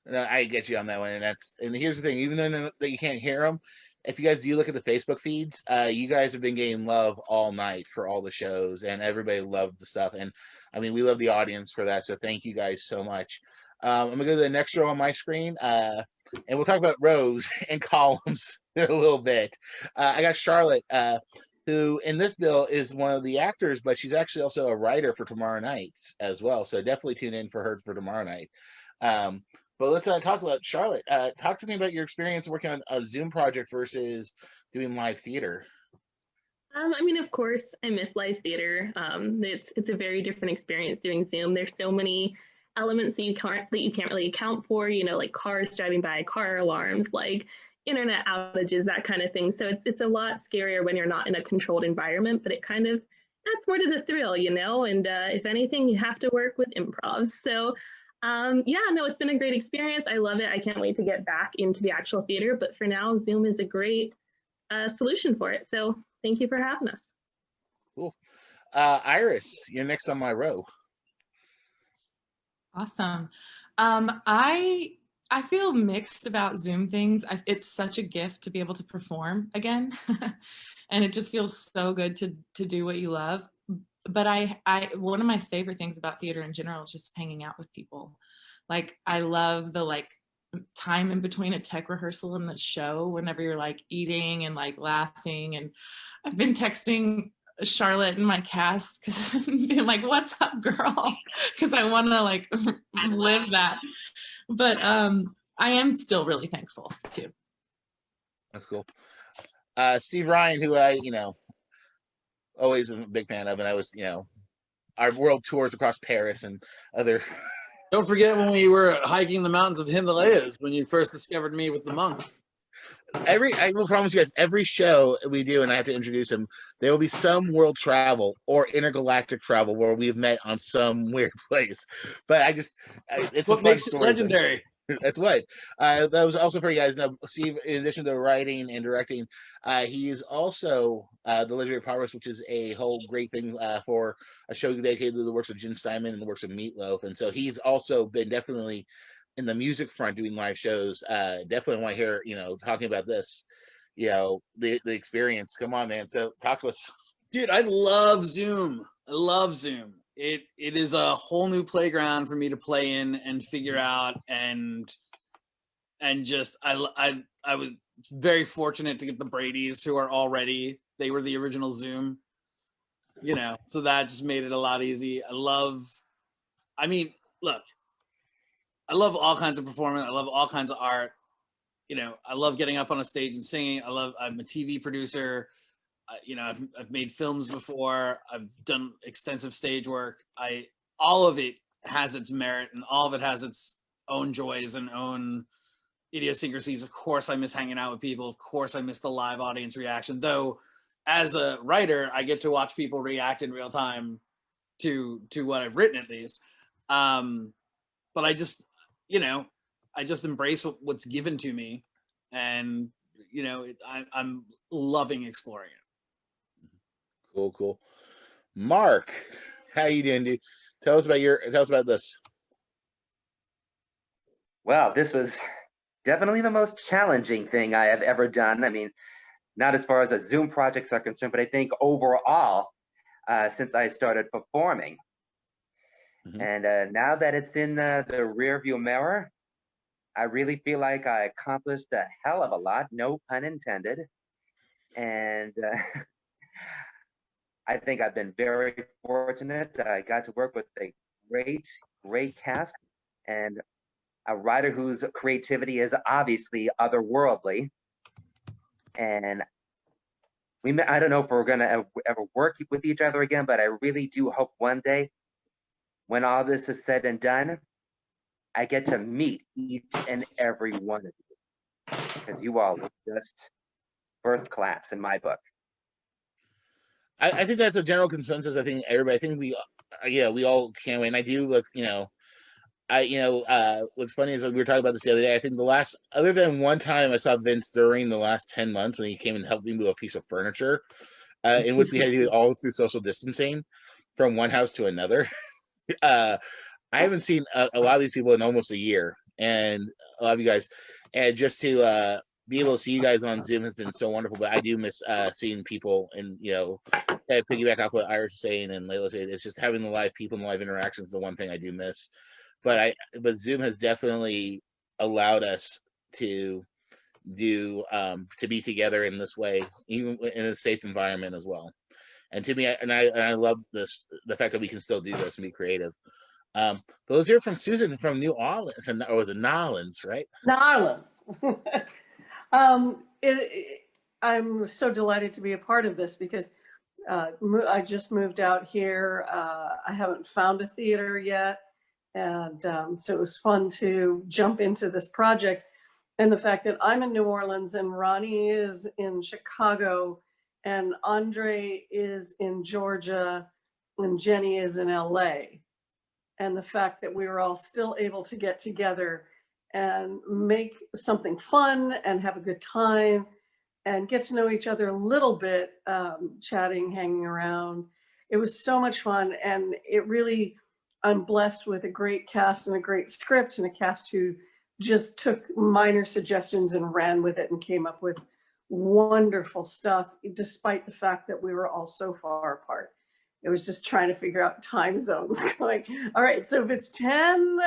No, I get you on that one, and here's the thing: even though that you can't hear them, if you guys do look at the Facebook feeds, you guys have been getting love all night for all the shows, and everybody loved the stuff. And I mean, we love the audience for that, so thank you guys so much. I'm gonna go to the next row on my screen, and we'll talk about rows and columns in a little bit. I got Charlotte, who in this bill is one of the actors, but she's actually also a writer for tomorrow night as well. So definitely tune in for her for tomorrow night. But let's talk about Charlotte. Talk to me about your experience working on a Zoom project versus doing live theater. I mean, of course, I miss live theater. It's a very different experience doing Zoom. There's so many elements that you can't really account for. You know, like cars driving by, car alarms, like internet outages, that kind of thing. So it's a lot scarier when you're not in a controlled environment. But it kind of adds more to the thrill, you know. And if anything, you have to work with improv. So. Yeah, no, it's been a great experience. I love it. I can't wait to get back into the actual theater. But for now, Zoom is a great solution for it. So thank you for having us. Cool. Iris, you're next on my row. Awesome. I feel mixed about Zoom things. It's such a gift to be able to perform again. And it just feels so good to do what you love. But one of my favorite things about theater in general is just hanging out with people. Like I love the time in between a tech rehearsal and the show, whenever you're like eating and like laughing. And I've been texting Charlotte and my cast being like, what's up, girl? Because I want to like live that. But I am still really thankful too. That's cool. Steve Ryan, who I always a big fan of, and I was, our world tours across Paris and other. Don't forget when we were hiking the mountains of Himalayas when you first discovered me with the monk. I will promise you guys, every show we do, and I have to introduce him, there will be some world travel or intergalactic travel where we've met on some weird place. But it's what a fun makes story. it legendary. That's what. That was also for you guys. Now, Steve, in addition to writing and directing, he is also the Legendary Powers, which is a whole great thing for a show dedicated to the works of Jim Steinman and the works of Meatloaf. And so he's also been definitely in the music front doing live shows. Definitely want to hear, talking about this, the experience. Come on, man. So talk to us. Dude, I love Zoom. I love Zoom. It is a whole new playground for me to play in and figure out, and just I was very fortunate to get the Bradys, who are already, they were the original Zoom, so that just made it a lot easy. I love all kinds of performance. I love all kinds of art. I love getting up on a stage and singing. I'm a TV producer. I've made films before. I've done extensive stage work. All of it has its merit, and all of it has its own joys and own idiosyncrasies. Of course, I miss hanging out with people. Of course, I miss the live audience reaction. Though, as a writer, I get to watch people react in real time to what I've written, at least. But I just embrace what's given to me, and I'm loving exploring it. Cool. Mark, how you doing, dude? Tell us about this. Well, this was definitely the most challenging thing I have ever done. I mean, not as far as the Zoom projects are concerned, but I think overall, since I started performing. Mm-hmm. And now that it's in the rearview mirror, I really feel like I accomplished a hell of a lot, no pun intended. And I think I've been very fortunate. I got to work with a great cast and a writer whose creativity is obviously otherworldly. And I don't know if we're gonna ever work with each other again, but I really do hope one day, when all this is said and done, I get to meet each and every one of you, because you all are just first class in my book. I think that's a general consensus. I think everybody. I think we all can't wait. And I do look. What's funny is we were talking about this the other day. I think other than one time I saw Vince during the last 10 months when he came and helped me move a piece of furniture, in which we had to do it all through social distancing from one house to another. I haven't seen a lot of these people in almost a year, and a lot of you guys, and just to be able to see you guys on Zoom has been so wonderful. But I do miss seeing people, and kind of piggyback off what Irish is saying and Leila saying. It's just having the live people and live interactions. The one thing I do miss, but Zoom has definitely allowed us to be together in this way, even in a safe environment as well. And to me, I love the fact that we can still do this and be creative. But let's hear from Susan from New Orleans, or was it Nolans, right? Nolans. I'm so delighted to be a part of this because I just moved out here. I haven't found a theater yet. And so it was fun to jump into this project. And the fact that I'm in New Orleans and Ronnie is in Chicago and Andre is in Georgia and Jenny is in LA. And the fact that we were all still able to get together and make something fun and have a good time and get to know each other a little bit, chatting, hanging around. It was so much fun. And it really, I'm blessed with a great cast and a great script and a cast who just took minor suggestions and ran with it and came up with wonderful stuff, despite the fact that we were all so far apart. It was just trying to figure out time zones going, all right, so if it's 10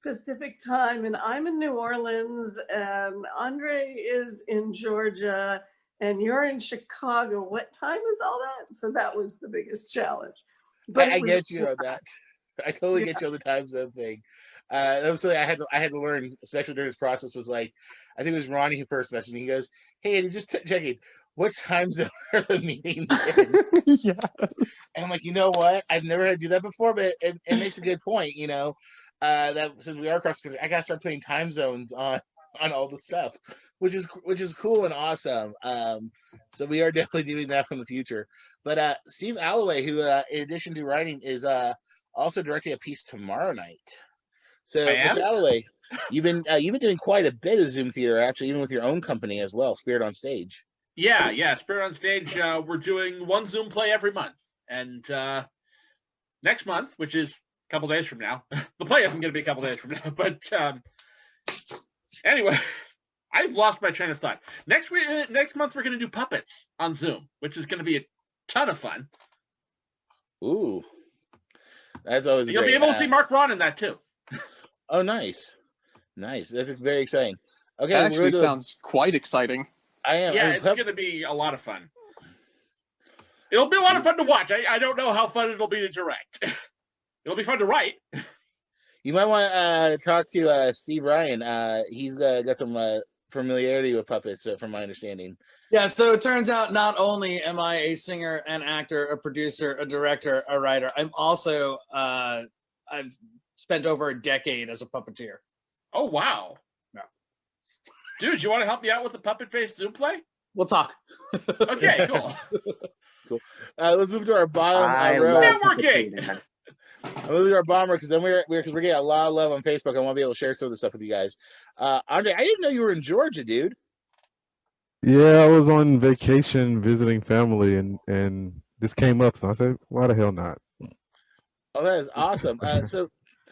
Pacific time and I'm in New Orleans and Andre is in Georgia and you're in Chicago, what time is all that? So that was the biggest challenge. But I get you on that. I totally get you on the time zone thing. That was something I had to learn, especially during this process. Was like, I think it was Ronnie who first messaged me. He goes, "Hey, just checking, what time zone are the meetings in?" Yeah. And I'm like, you know what? I've never had to do that before, but it makes a good point. That since we are cross country, I gotta start putting time zones on all the stuff, which is cool and awesome. So we are definitely doing that from the future. But Steve Alloway, who in addition to writing, is also directing a piece tomorrow night. So, Mr. Alloway, you've been doing quite a bit of Zoom theater, actually, even with your own company as well, Spirit on Stage. Yeah, Spirit on Stage. We're doing one Zoom play every month, and next month, which is a couple days from now, the play isn't going to be a couple days from now. But anyway, I've lost my train of thought. Next month we're going to do puppets on Zoom, which is going to be a ton of fun. Ooh, that's always. You'll be able to see Marc Braun in that too. Oh, nice. That's very exciting. Okay, that actually sounds quite exciting. I am. Yeah, it's going to be a lot of fun. It'll be a lot of fun to watch. I don't know how fun it'll be to direct. It'll be fun to write. You might want to talk to Steve Ryan. He's got some familiarity with puppets, from my understanding. Yeah, so it turns out not only am I a singer, an actor, a producer, a director, a writer, I'm also I've spent over a decade as a puppeteer. Oh, wow. Yeah. Dude, you want to help me out with the puppet-based Zoom play? We'll talk. Okay, cool. Cool. Let's move to our bottom row. Networking! I'm moving to our bomber because then we're getting a lot of love on Facebook. I want to be able to share some of the stuff with you guys. Andre, I didn't know you were in Georgia, dude. Yeah, I was on vacation visiting family, and this came up, so I said, "Why the hell not?" Oh, that is awesome. So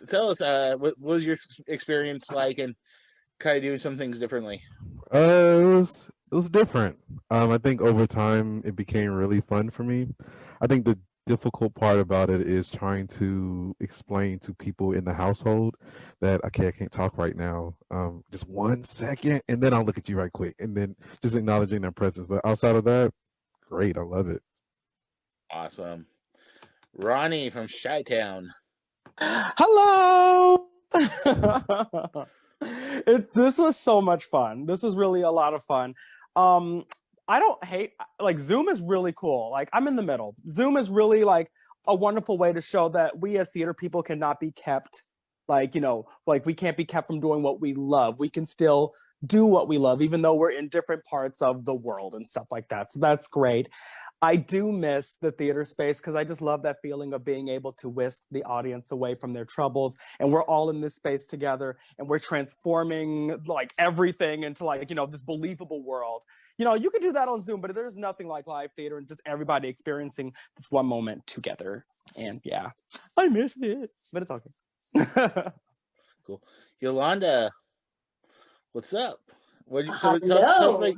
tell us, what was your experience like, and kind of doing some things differently? It was different. I think over time it became really fun for me. I think the difficult part about it is trying to explain to people in the household that I can't talk right now. Just 1 second, and then I'll look at you right quick, and then just acknowledging their presence. But outside of that, great. I love it. Awesome. Ronnie from Chi-Town. Hello. This was so much fun. This was really a lot of fun. I don't hate, like, Zoom is really cool. Like, I'm in the middle. Zoom is really like a wonderful way to show that we as theater people cannot be kept, like, you know, like we can't be kept from doing what we love. We can still do what we love, even though we're in different parts of the world and stuff like that. So that's great. I do miss the theater space because I just love that feeling of being able to whisk the audience away from their troubles. And we're all in this space together and we're transforming like everything into, like, you know, this believable world. You know, you could do that on Zoom, but there's nothing like live theater and just everybody experiencing this one moment together. And yeah, I miss it, but it's okay. Cool. Yolanda, what's up? Hello,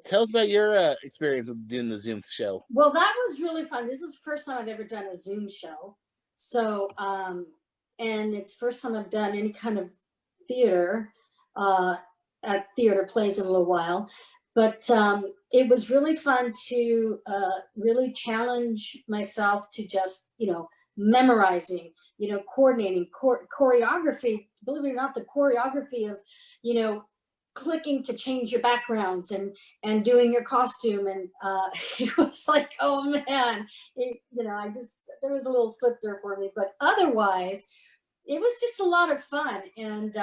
tell us about your experience with doing the Zoom show. Well, that was really fun. This is the first time I've ever done a Zoom show. So, and it's the first time I've done any kind of theater at theater plays in a little while. But it was really fun to really challenge myself to just, you know, memorizing, you know, coordinating, choreography. Believe it or not, the choreography of, you know, clicking to change your backgrounds and doing your costume, and it was like, oh man, you know, there was a little slip there for me, but otherwise it was just a lot of fun. And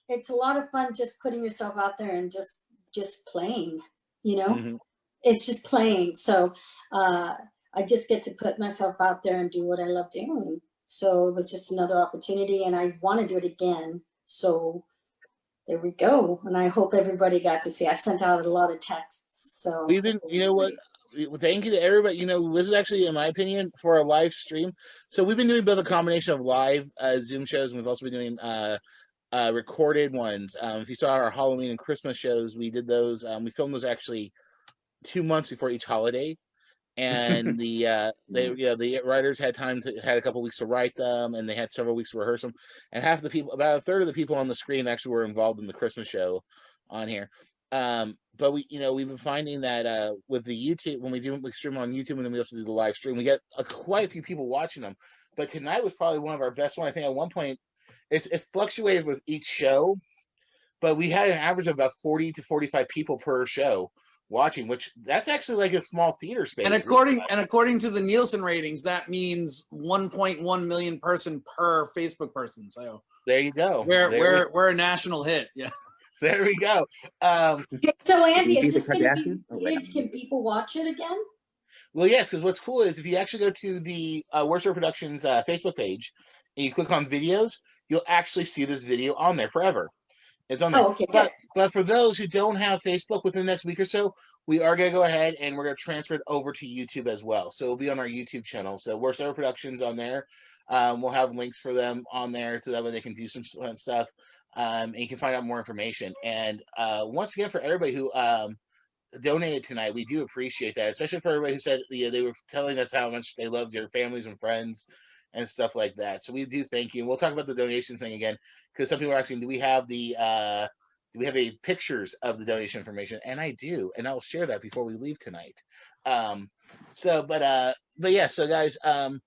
it's a lot of fun just putting yourself out there and just playing, you know. It's just playing. So I just get to put myself out there and do what I love doing. So it was just another opportunity, and I want to do it again. So there we go. And I hope everybody got to see. I sent out a lot of texts. So We've been, you know what? Thank you to everybody. You know, this is actually, in my opinion, for a live stream. So we've been doing both a combination of live Zoom shows, and we've also been doing recorded ones. If you saw our Halloween and Christmas shows, we did those. We filmed those actually 2 months before each holiday. And the writers had had a couple weeks to write them, and they had several weeks to rehearse them. And half the people, about a third of the people on the screen, actually were involved in the Christmas show on here. But we've been finding that with the YouTube, when we stream on YouTube, and then we also do the live stream, we get quite a few people watching them. But tonight was probably one of our best ones. I think at one point it fluctuated with each show, but we had an average of about 40 to 45 people per show watching, which that's actually like a small theater space. And according to the Nielsen ratings, that means 1.1 million person per Facebook person. So there you go. We're a national hit. Yeah. There we go. So Andy, is this going to be can people watch it again? Well, yes, because what's cool is if you actually go to the Worcester Productions Facebook page and you click on videos, you'll actually see this video on there forever. It's on there. Oh, okay, but for those who don't have Facebook within the next week or so, we are going to go ahead and we're going to transfer it over to YouTube as well. So it'll be on our YouTube channel. So Worcester Productions on there. We'll have links for them on there so that way they can do some stuff. And you can find out more information. And once again, for everybody who donated tonight, we do appreciate that, especially for everybody who said they were telling us how much they loved your families and friends and stuff like that. So we do thank you. And we'll talk about the donation thing again, because some people are asking, do we have any pictures of the donation information? And I do, and I'll share that before we leave tonight. But yeah, so guys, I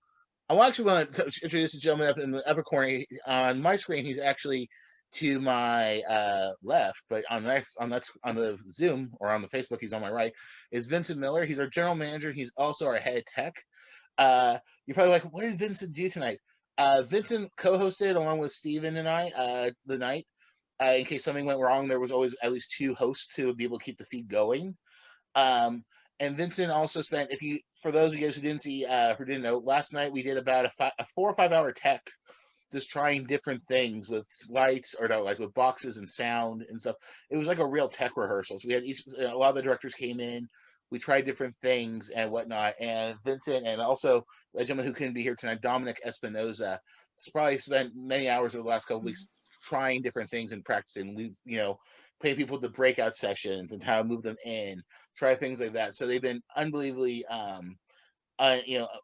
actually want to introduce the gentleman up in the upper corner. On my screen, he's actually to my left, but on the Zoom or on the Facebook, he's on my right, is Vincent Miller. He's our general manager. He's also our head tech. You're probably like, what did Vincent do tonight? Vincent co-hosted along with Steven and I the night. In case something went wrong, there was always at least two hosts to be able to keep the feed going. And Vincent also spent, for those of you guys who didn't see, who didn't know, last night we did about a 4 or 5 hour tech, just trying different things with lights, or not lights, with boxes and sound and stuff. It was like a real tech rehearsal. So we had a lot of the directors came in. We tried different things and whatnot. And Vincent, and also a gentleman who couldn't be here tonight, Dominic Espinoza, has probably spent many hours over the last couple of weeks trying different things and practicing. We, paying people to breakout sessions and how to move them in, try things like that. So they've been unbelievably,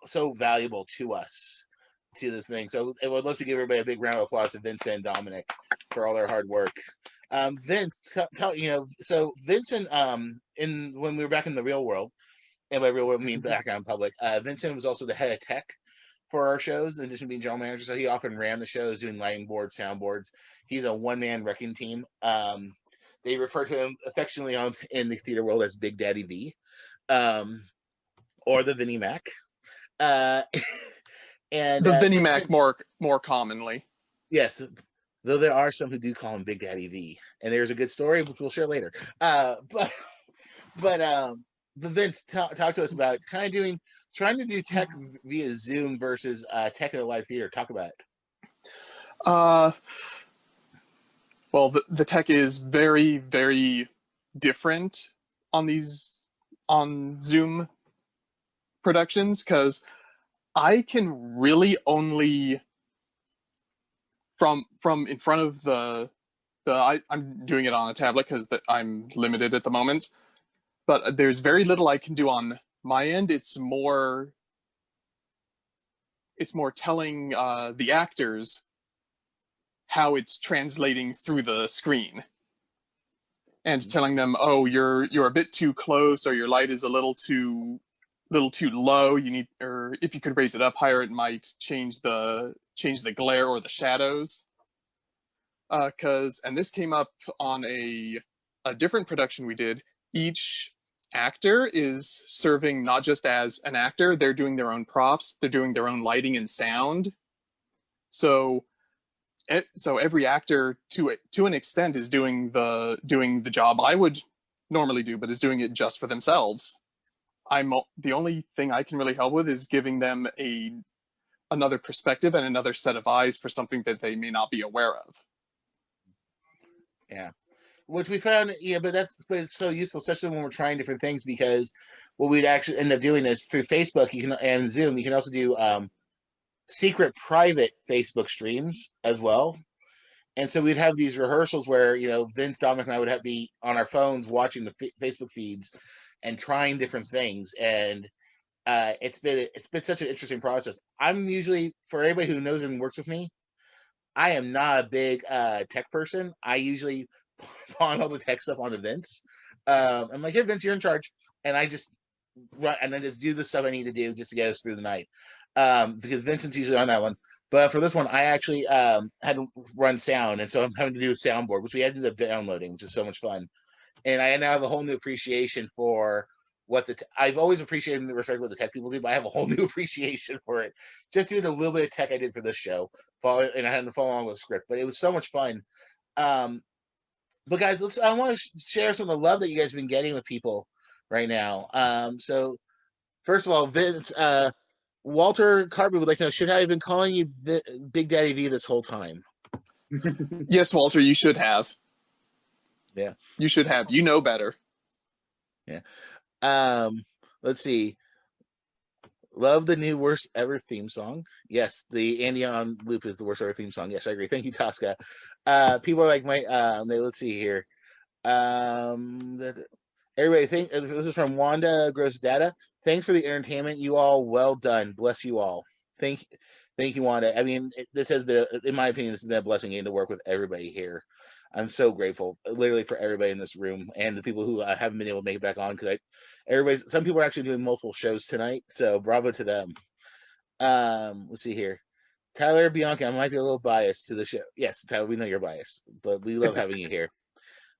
so valuable to us, to this thing. So I would love to give everybody a big round of applause to Vincent and Dominic for all their hard work. Vince, so Vincent, when we were back in the real world, and by real I mean back out in public. Vincent was also the head of tech for our shows, in addition to being general manager. So he often ran the shows, doing lighting boards, soundboards. He's a one-man wrecking team. They refer to him affectionately in the theater world as Big Daddy V, or the Vinnie Mac. And The Vinnie Vincent, Mac more commonly. yes, though there are some who do call him Big Daddy V, and there's a good story which we'll share later. But Vince, talk to us about kind of trying to do tech via Zoom versus tech in a live theater. Talk about it. Well, the tech is very, very different on Zoom productions, because I can really only from in front of I'm doing it on a tablet because I'm limited at the moment, but there's very little I can do on my end. It's more telling the actors how it's translating through the screen, and telling them, oh, you're a bit too close, or your light is a little too low. You need, or if you could raise it up higher, it might change the glare or the shadows. And this came up on a different production we did. Each actor is serving not just as an actor, they're doing their own props, they're doing their own lighting and sound. So every actor to an extent is doing the job I would normally do, but is doing it just for themselves. The only thing I can really help with is giving them another perspective and another set of eyes for something that they may not be aware of. Yeah, which we found, but it's so useful, especially when we're trying different things, because what we'd actually end up doing is through Facebook and Zoom, you can also do secret private Facebook streams as well. And so we'd have these rehearsals where, Vince, Dominic, and I would be on our phones watching the Facebook feeds and trying different things. And it's been such an interesting process. I'm usually, for everybody who knows and works with me, I am not a big tech person. I usually pawn all the tech stuff onto Vince. I'm like, hey, Vince, you're in charge. And I just run and then just do the stuff I need to do just to get us through the night. Because Vincent's usually on that one. But for this one, I actually had to run sound. And so I'm having to do a soundboard, which we had to do downloading, which is so much fun. And I now have a whole new appreciation for what I've always appreciated and respected what the tech people do, but I have a whole new appreciation for it. Just doing a little bit of tech I did for this show, and I had to follow along with the script, but it was so much fun. But guys, I want to share some of the love that you guys have been getting with people right now. So first of all, Vince, Walter Carby would like to know, should I have been calling you Big Daddy V this whole time? Yes, Walter, you should have. Yeah. You should have. You know better. Yeah. Let's see. Love the new worst ever theme song. Yes, the Andy on loop is the worst ever theme song. Yes, I agree. Thank you, Tosca. People are like let's see here. Everybody, this is from Wanda Gross Data. Thanks for the entertainment, you all. Well done. Bless you all. Thank you, Wanda. I mean, this has been, in my opinion, this has been a blessing getting to work with everybody here. I'm so grateful, literally, for everybody in this room and the people who haven't been able to make it back on, because some people are actually doing multiple shows tonight, so bravo to them. Let's see here. Tyler, Bianchi, I might be a little biased to the show. Yes, Tyler, we know you're biased, but we love having you here.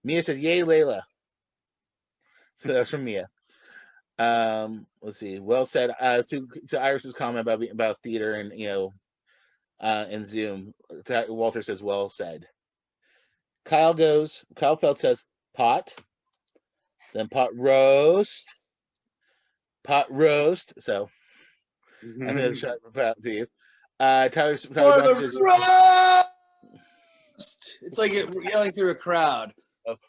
Mia says, "Yay, Leila." So that's from Mia. Let's see. Well said. To Iris's comment about theater and Zoom. Walter says, "Well said." Kyle Felt says pot, then pot roast. So I'm gonna shout out to you. Tyler says, it's like yelling through a crowd.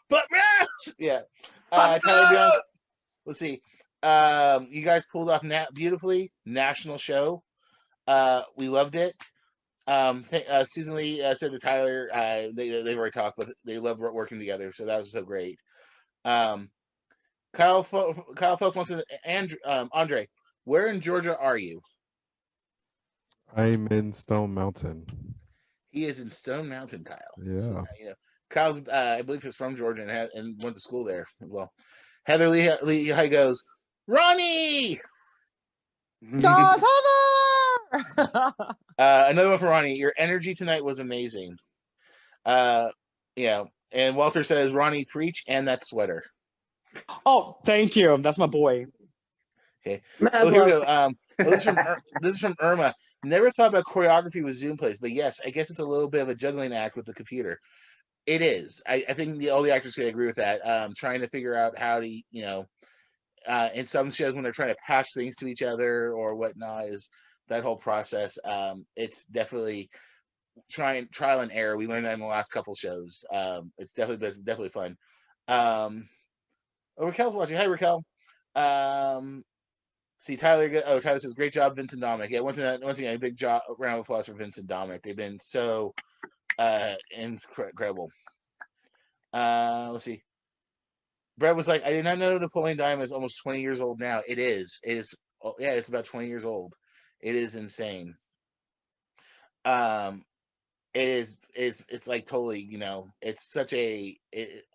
But roast, yeah. Tyler, let's see. You guys pulled off beautifully. National show. We loved it. Susan Lee said to Tyler, they've already talked, but they love working together, so that was so great. Kyle Phelps wants to, Andre, where in Georgia are you? I'm in Stone Mountain. He is in Stone Mountain, Kyle. Yeah. So, Kyle's, I believe, he's from Georgia and went to school there as well. Heather Lee goes, Ronnie. Godfather! Another one for Ronnie. Your energy tonight was amazing. Yeah. And Walter says, Ronnie, preach and that sweater. Oh, thank you. That's my boy. Okay. Mad Oh, here we love. go. This is from Irma. Never thought about choreography with Zoom plays, but yes, I guess it's a little bit of a juggling act with the computer. It is. I think all the actors can agree with that. Trying to figure out how to, in some shows when they're trying to patch things to each other or whatnot, is that whole process. It's definitely trial and error. We learned that in the last couple shows. It's definitely fun. Raquel's watching. Hi, Raquel. See Tyler. Oh, Tyler says great job, Vincent Dominic. Yeah, once again, a big job, round of applause for Vincent Dominic. They've been so incredible. Let's see. Brett was like, I did not know Napoleon Dynamite is almost 20 years old now. It is. It is. Oh, yeah, it's about 20 years old. It is insane. It's like totally, it's such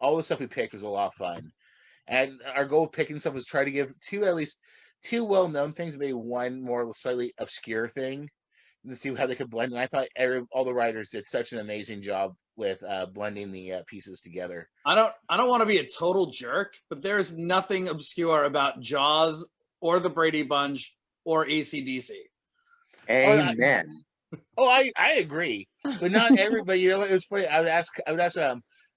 all the stuff we picked was a lot of fun. And our goal of picking stuff was try to give at least two well-known things, maybe one more slightly obscure thing, and to see how they could blend. And I thought all the writers did such an amazing job with blending the pieces together. I don't want to be a total jerk, but there's nothing obscure about Jaws or the Brady Bunch or AC/DC. Amen. I agree, but not everybody. It was funny. I would ask.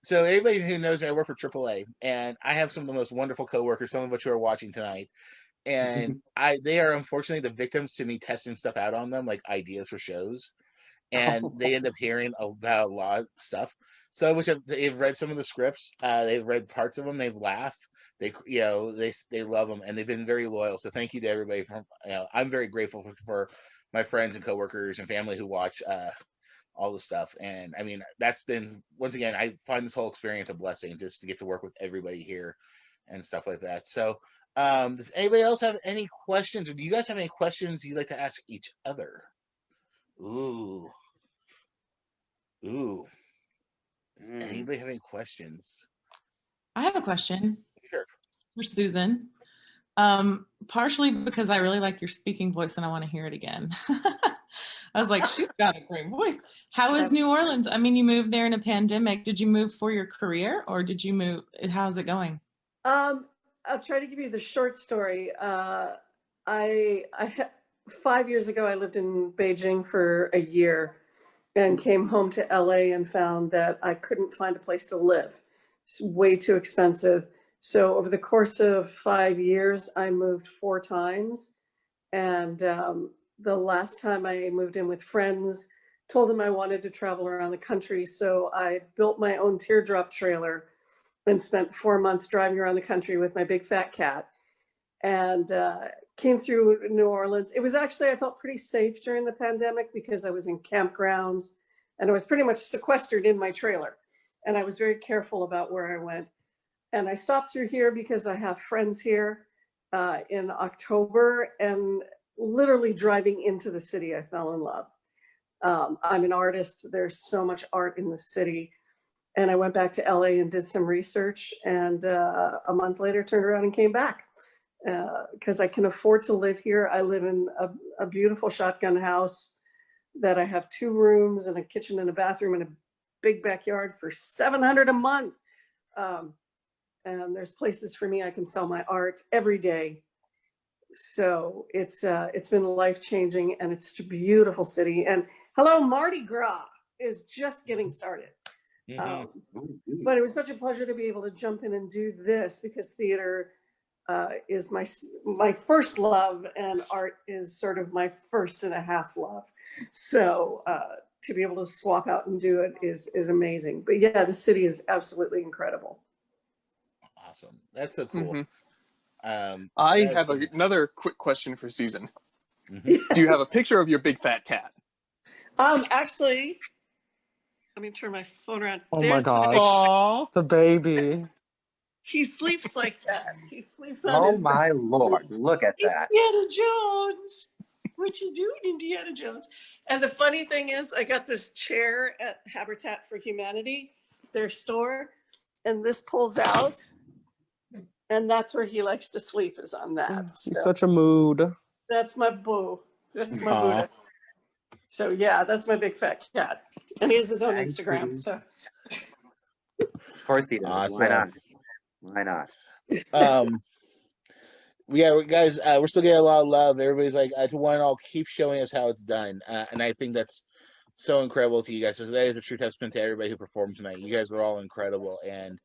So anybody who knows me, I work for AAA, and I have some of the most wonderful coworkers, some of which are watching tonight, and they are unfortunately the victims to me testing stuff out on them, like ideas for shows, and they end up hearing about a lot of stuff. So they've read some of the scripts, they've read parts of them, they've laughed, they love them, and they've been very loyal. So thank you to everybody. I'm very grateful for my friends and coworkers and family who watch all the stuff. And I mean, that's been, once again, I find this whole experience a blessing just to get to work with everybody here and stuff like that. So does anybody else have any questions, or do you guys have any questions you'd like to ask each other? Ooh. Does anybody have any questions? I have a question. Sure. For Susan. Partially because I really like your speaking voice and I want to hear it again. I was like, she's got a great voice. How is New Orleans? I mean, you moved there in a pandemic. Did you move for your career or did you move? How's it going? I'll try to give you the short story. 5 years ago, I lived in Beijing for a year and came home to LA and found that I couldn't find a place to live. It's way too expensive. So over the course of 5 years, I moved 4 times. And the last time I moved in with friends, told them I wanted to travel around the country. So I built my own teardrop trailer and spent 4 months driving around the country with my big fat cat. And came through New Orleans. It was actually, I felt pretty safe during the pandemic because I was in campgrounds and I was pretty much sequestered in my trailer. And I was very careful about where I went. And I stopped through here because I have friends here in October, and literally driving into the city, I fell in love. I'm an artist. There's so much art in the city. And I went back to LA and did some research, and a month later turned around and came back because I can afford to live here. I live in a beautiful shotgun house that I have 2 rooms and a kitchen and a bathroom and a big backyard for $700 a month. And there's places for me, I can sell my art every day. So it's been life-changing, and it's a beautiful city. And hello, Mardi Gras is just getting started. But it was such a pleasure to be able to jump in and do this because theater is my first love, and art is sort of my first and a half love. So to be able to swap out and do it is amazing. But yeah, the city is absolutely incredible. Awesome. That's so cool. I have another quick question for Susan. Do you have a picture of your big fat cat? Actually, let me turn my phone around. Oh my gosh. The baby. He sleeps like that. He sleeps on Oh his my Lord, look at that. Indiana Jones. What you doing, Indiana Jones? And the funny thing is, I got this chair at Habitat for Humanity, their store, and this pulls out. And that's where he likes to sleep, is on that. He's So such a mood. that's my boo. That's my Aw. Buddha. So yeah, that's my big fat cat. And he has his own Thank Instagram. you. So Of course he does. Why not? Why not? Yeah, guys, we're still getting a lot of love. Everybody's like, I want to all keep showing us how it's done, and I think that's so incredible to you guys. So that is a true testament to everybody who performed tonight. You guys were all incredible, and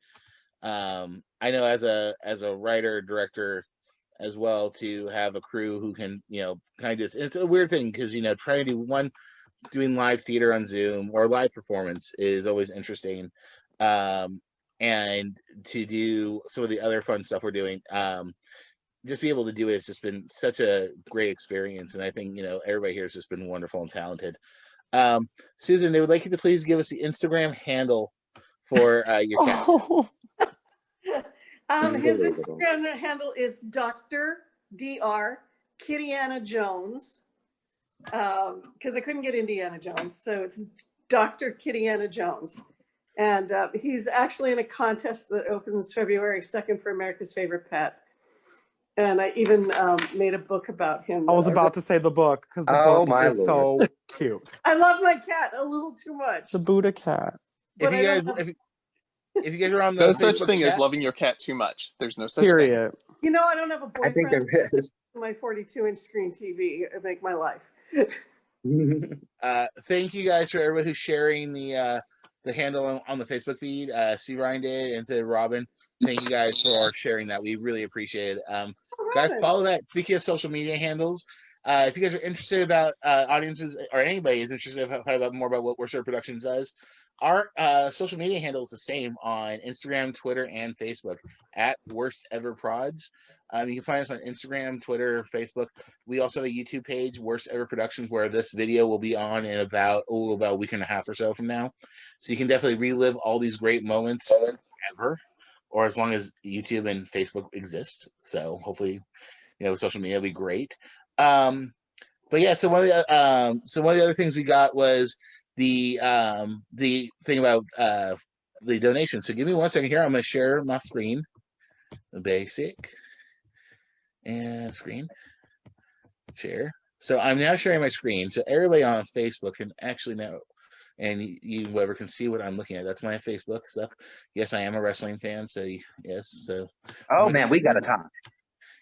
I know as a writer director as well, to have a crew who can kind of just, it's a weird thing because trying to do doing live theater on Zoom or live performance is always interesting, and to do some of the other fun stuff we're doing. Just be able to do it, it's just been such a great experience, and I think everybody here has just been wonderful and talented. Susan, they would like you to please give us the Instagram handle for your cat. his Instagram handle is Dr. Kittiana Jones, because I couldn't get Indiana Jones, so it's Dr. Kittiana Jones, and he's actually in a contest that opens February 2nd for America's Favorite Pet. And I even made a book about him. I was about to say the book because the book is so cute. I love my cat a little too much. The Buddha cat. If you guys are on the no such Facebook thing as chat, loving your cat too much. There's no such Period. You know, I don't have a boyfriend. I think there is. My 42-inch screen TV make my life. Thank you guys for everybody who's sharing the handle on the Facebook feed. See, Ryan did, and said Robin. Thank you guys for sharing that. We really appreciate it. Guys, follow that. Speaking of social media handles, if you guys are interested about audiences, or anybody is interested about more about what Worst Ever Productions does, our social media handle is the same on Instagram, Twitter, and Facebook at Worst Ever Prods. You can find us on Instagram, Twitter, Facebook. We also have a YouTube page, Worst Ever Productions, where this video will be on in about a week and a half or so from now. So you can definitely relive all these great moments ever, or as long as YouTube and Facebook exist. So hopefully, social media will be great. But yeah, so one of the other things we got was the thing about the donation. So give me 1 second here. I'm going to share my screen. The basic and screen share. So I'm now sharing my screen, so everybody on Facebook can actually know. And you whoever can see what I'm looking at. That's my Facebook stuff. Yes, I am a wrestling fan, so yes. So oh man, we gotta talk.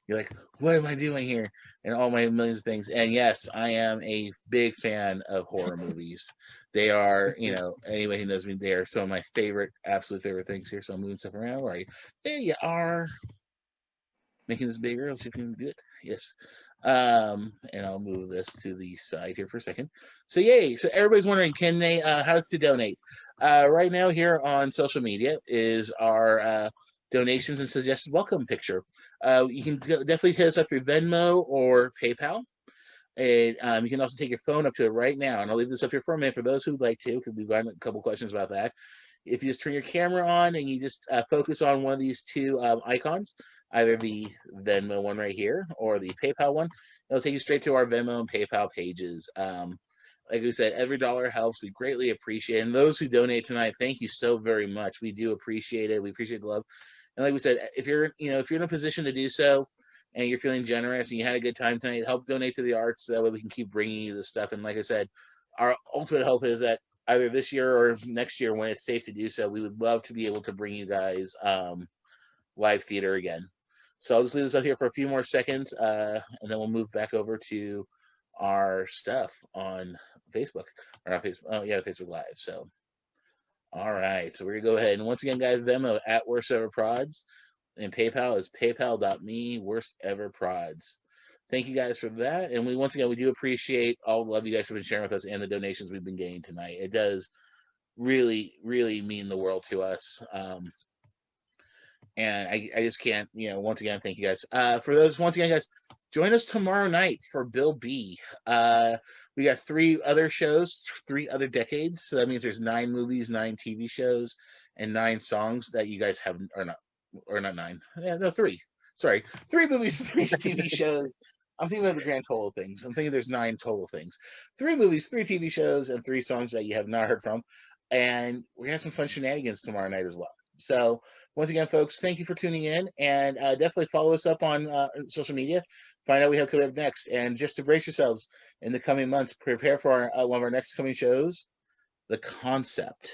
You're like, what am I doing here? And all my millions of things. And yes, I am a big fan of horror movies. They are, anybody who knows me, they are some of my absolute favorite things here. So I'm moving stuff around. Right, there you are. Making this bigger. Let's see if we can do it. Yes. And I'll move this to the side here for a second. So yay. So everybody's wondering, can they how to donate? Right now here on social media is our donations and suggested welcome picture. You can definitely hit us up through Venmo or PayPal. And you can also take your phone up to it right now. And I'll leave this up here for a minute for those who'd like to, because we've got a couple questions about that. If you just turn your camera on and you just focus on one of these two icons, either the Venmo one right here or the PayPal one, it'll take you straight to our Venmo and PayPal pages. Like we said, every dollar helps. We greatly appreciate it. And those who donate tonight, thank you so very much. We do appreciate it. We appreciate the love. And like we said, if you're in a position to do so and you're feeling generous and you had a good time tonight, help donate to the arts so that way we can keep bringing you this stuff. And like I said, our ultimate hope is that either this year or next year, when it's safe to do so, we would love to be able to bring you guys live theater again. So I'll just leave this up here for a few more seconds, and then we'll move back over to our stuff on Facebook, or on Facebook, Facebook Live. So, all right, so we're gonna go ahead, and once again, guys, Venmo at Worst Ever Prods, and PayPal is paypal.me Worst Ever Prods. Thank you guys for that, and we do appreciate all the love you guys have been sharing with us and the donations we've been getting tonight. It does really, really mean the world to us. And I just can't, once again, thank you guys. For those, once again, guys, join us tomorrow night for Bill B. We got 3 other shows, 3 other decades. So that means there's 9 movies, 9 TV shows, and 9 songs that you guys have, or not 9. Yeah, no, 3. Sorry, 3 movies, 3 TV shows. I'm thinking about the grand total of things. I'm thinking there's 9 total things. 3 movies, 3 TV shows, and 3 songs that you have not heard from. And we're going to have some fun shenanigans tomorrow night as well. So once again, folks, thank you for tuning in, and definitely follow us up on social media. Find out what we have coming up next, and just to brace yourselves in the coming months, prepare for one of our next coming shows, The Concept.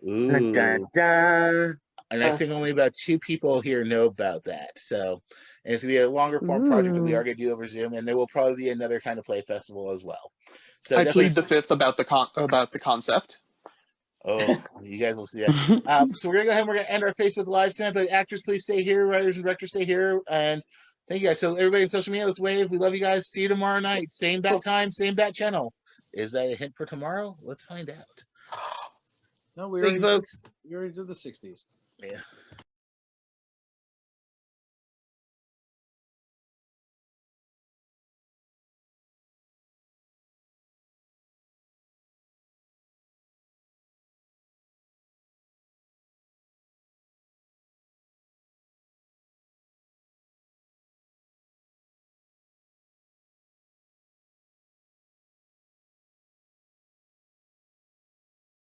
Ooh. Dun, dun. And I think only about 2 people here know about that. So, and it's gonna be a longer form project that we are gonna do over Zoom, and there will probably be another kind of play festival as well. So I definitely plead the fifth about the concept. Oh, you guys will see that. So we're gonna go ahead and we're gonna end our Facebook Live tonight. But actors, please stay here. Writers and directors, stay here. And thank you guys. So everybody in social media, let's wave. We love you guys. See you tomorrow night. Same bat time, same bat channel. Is that a hint for tomorrow? Let's find out. No, we Thank you, already, folks. we already did the 60s. Yeah.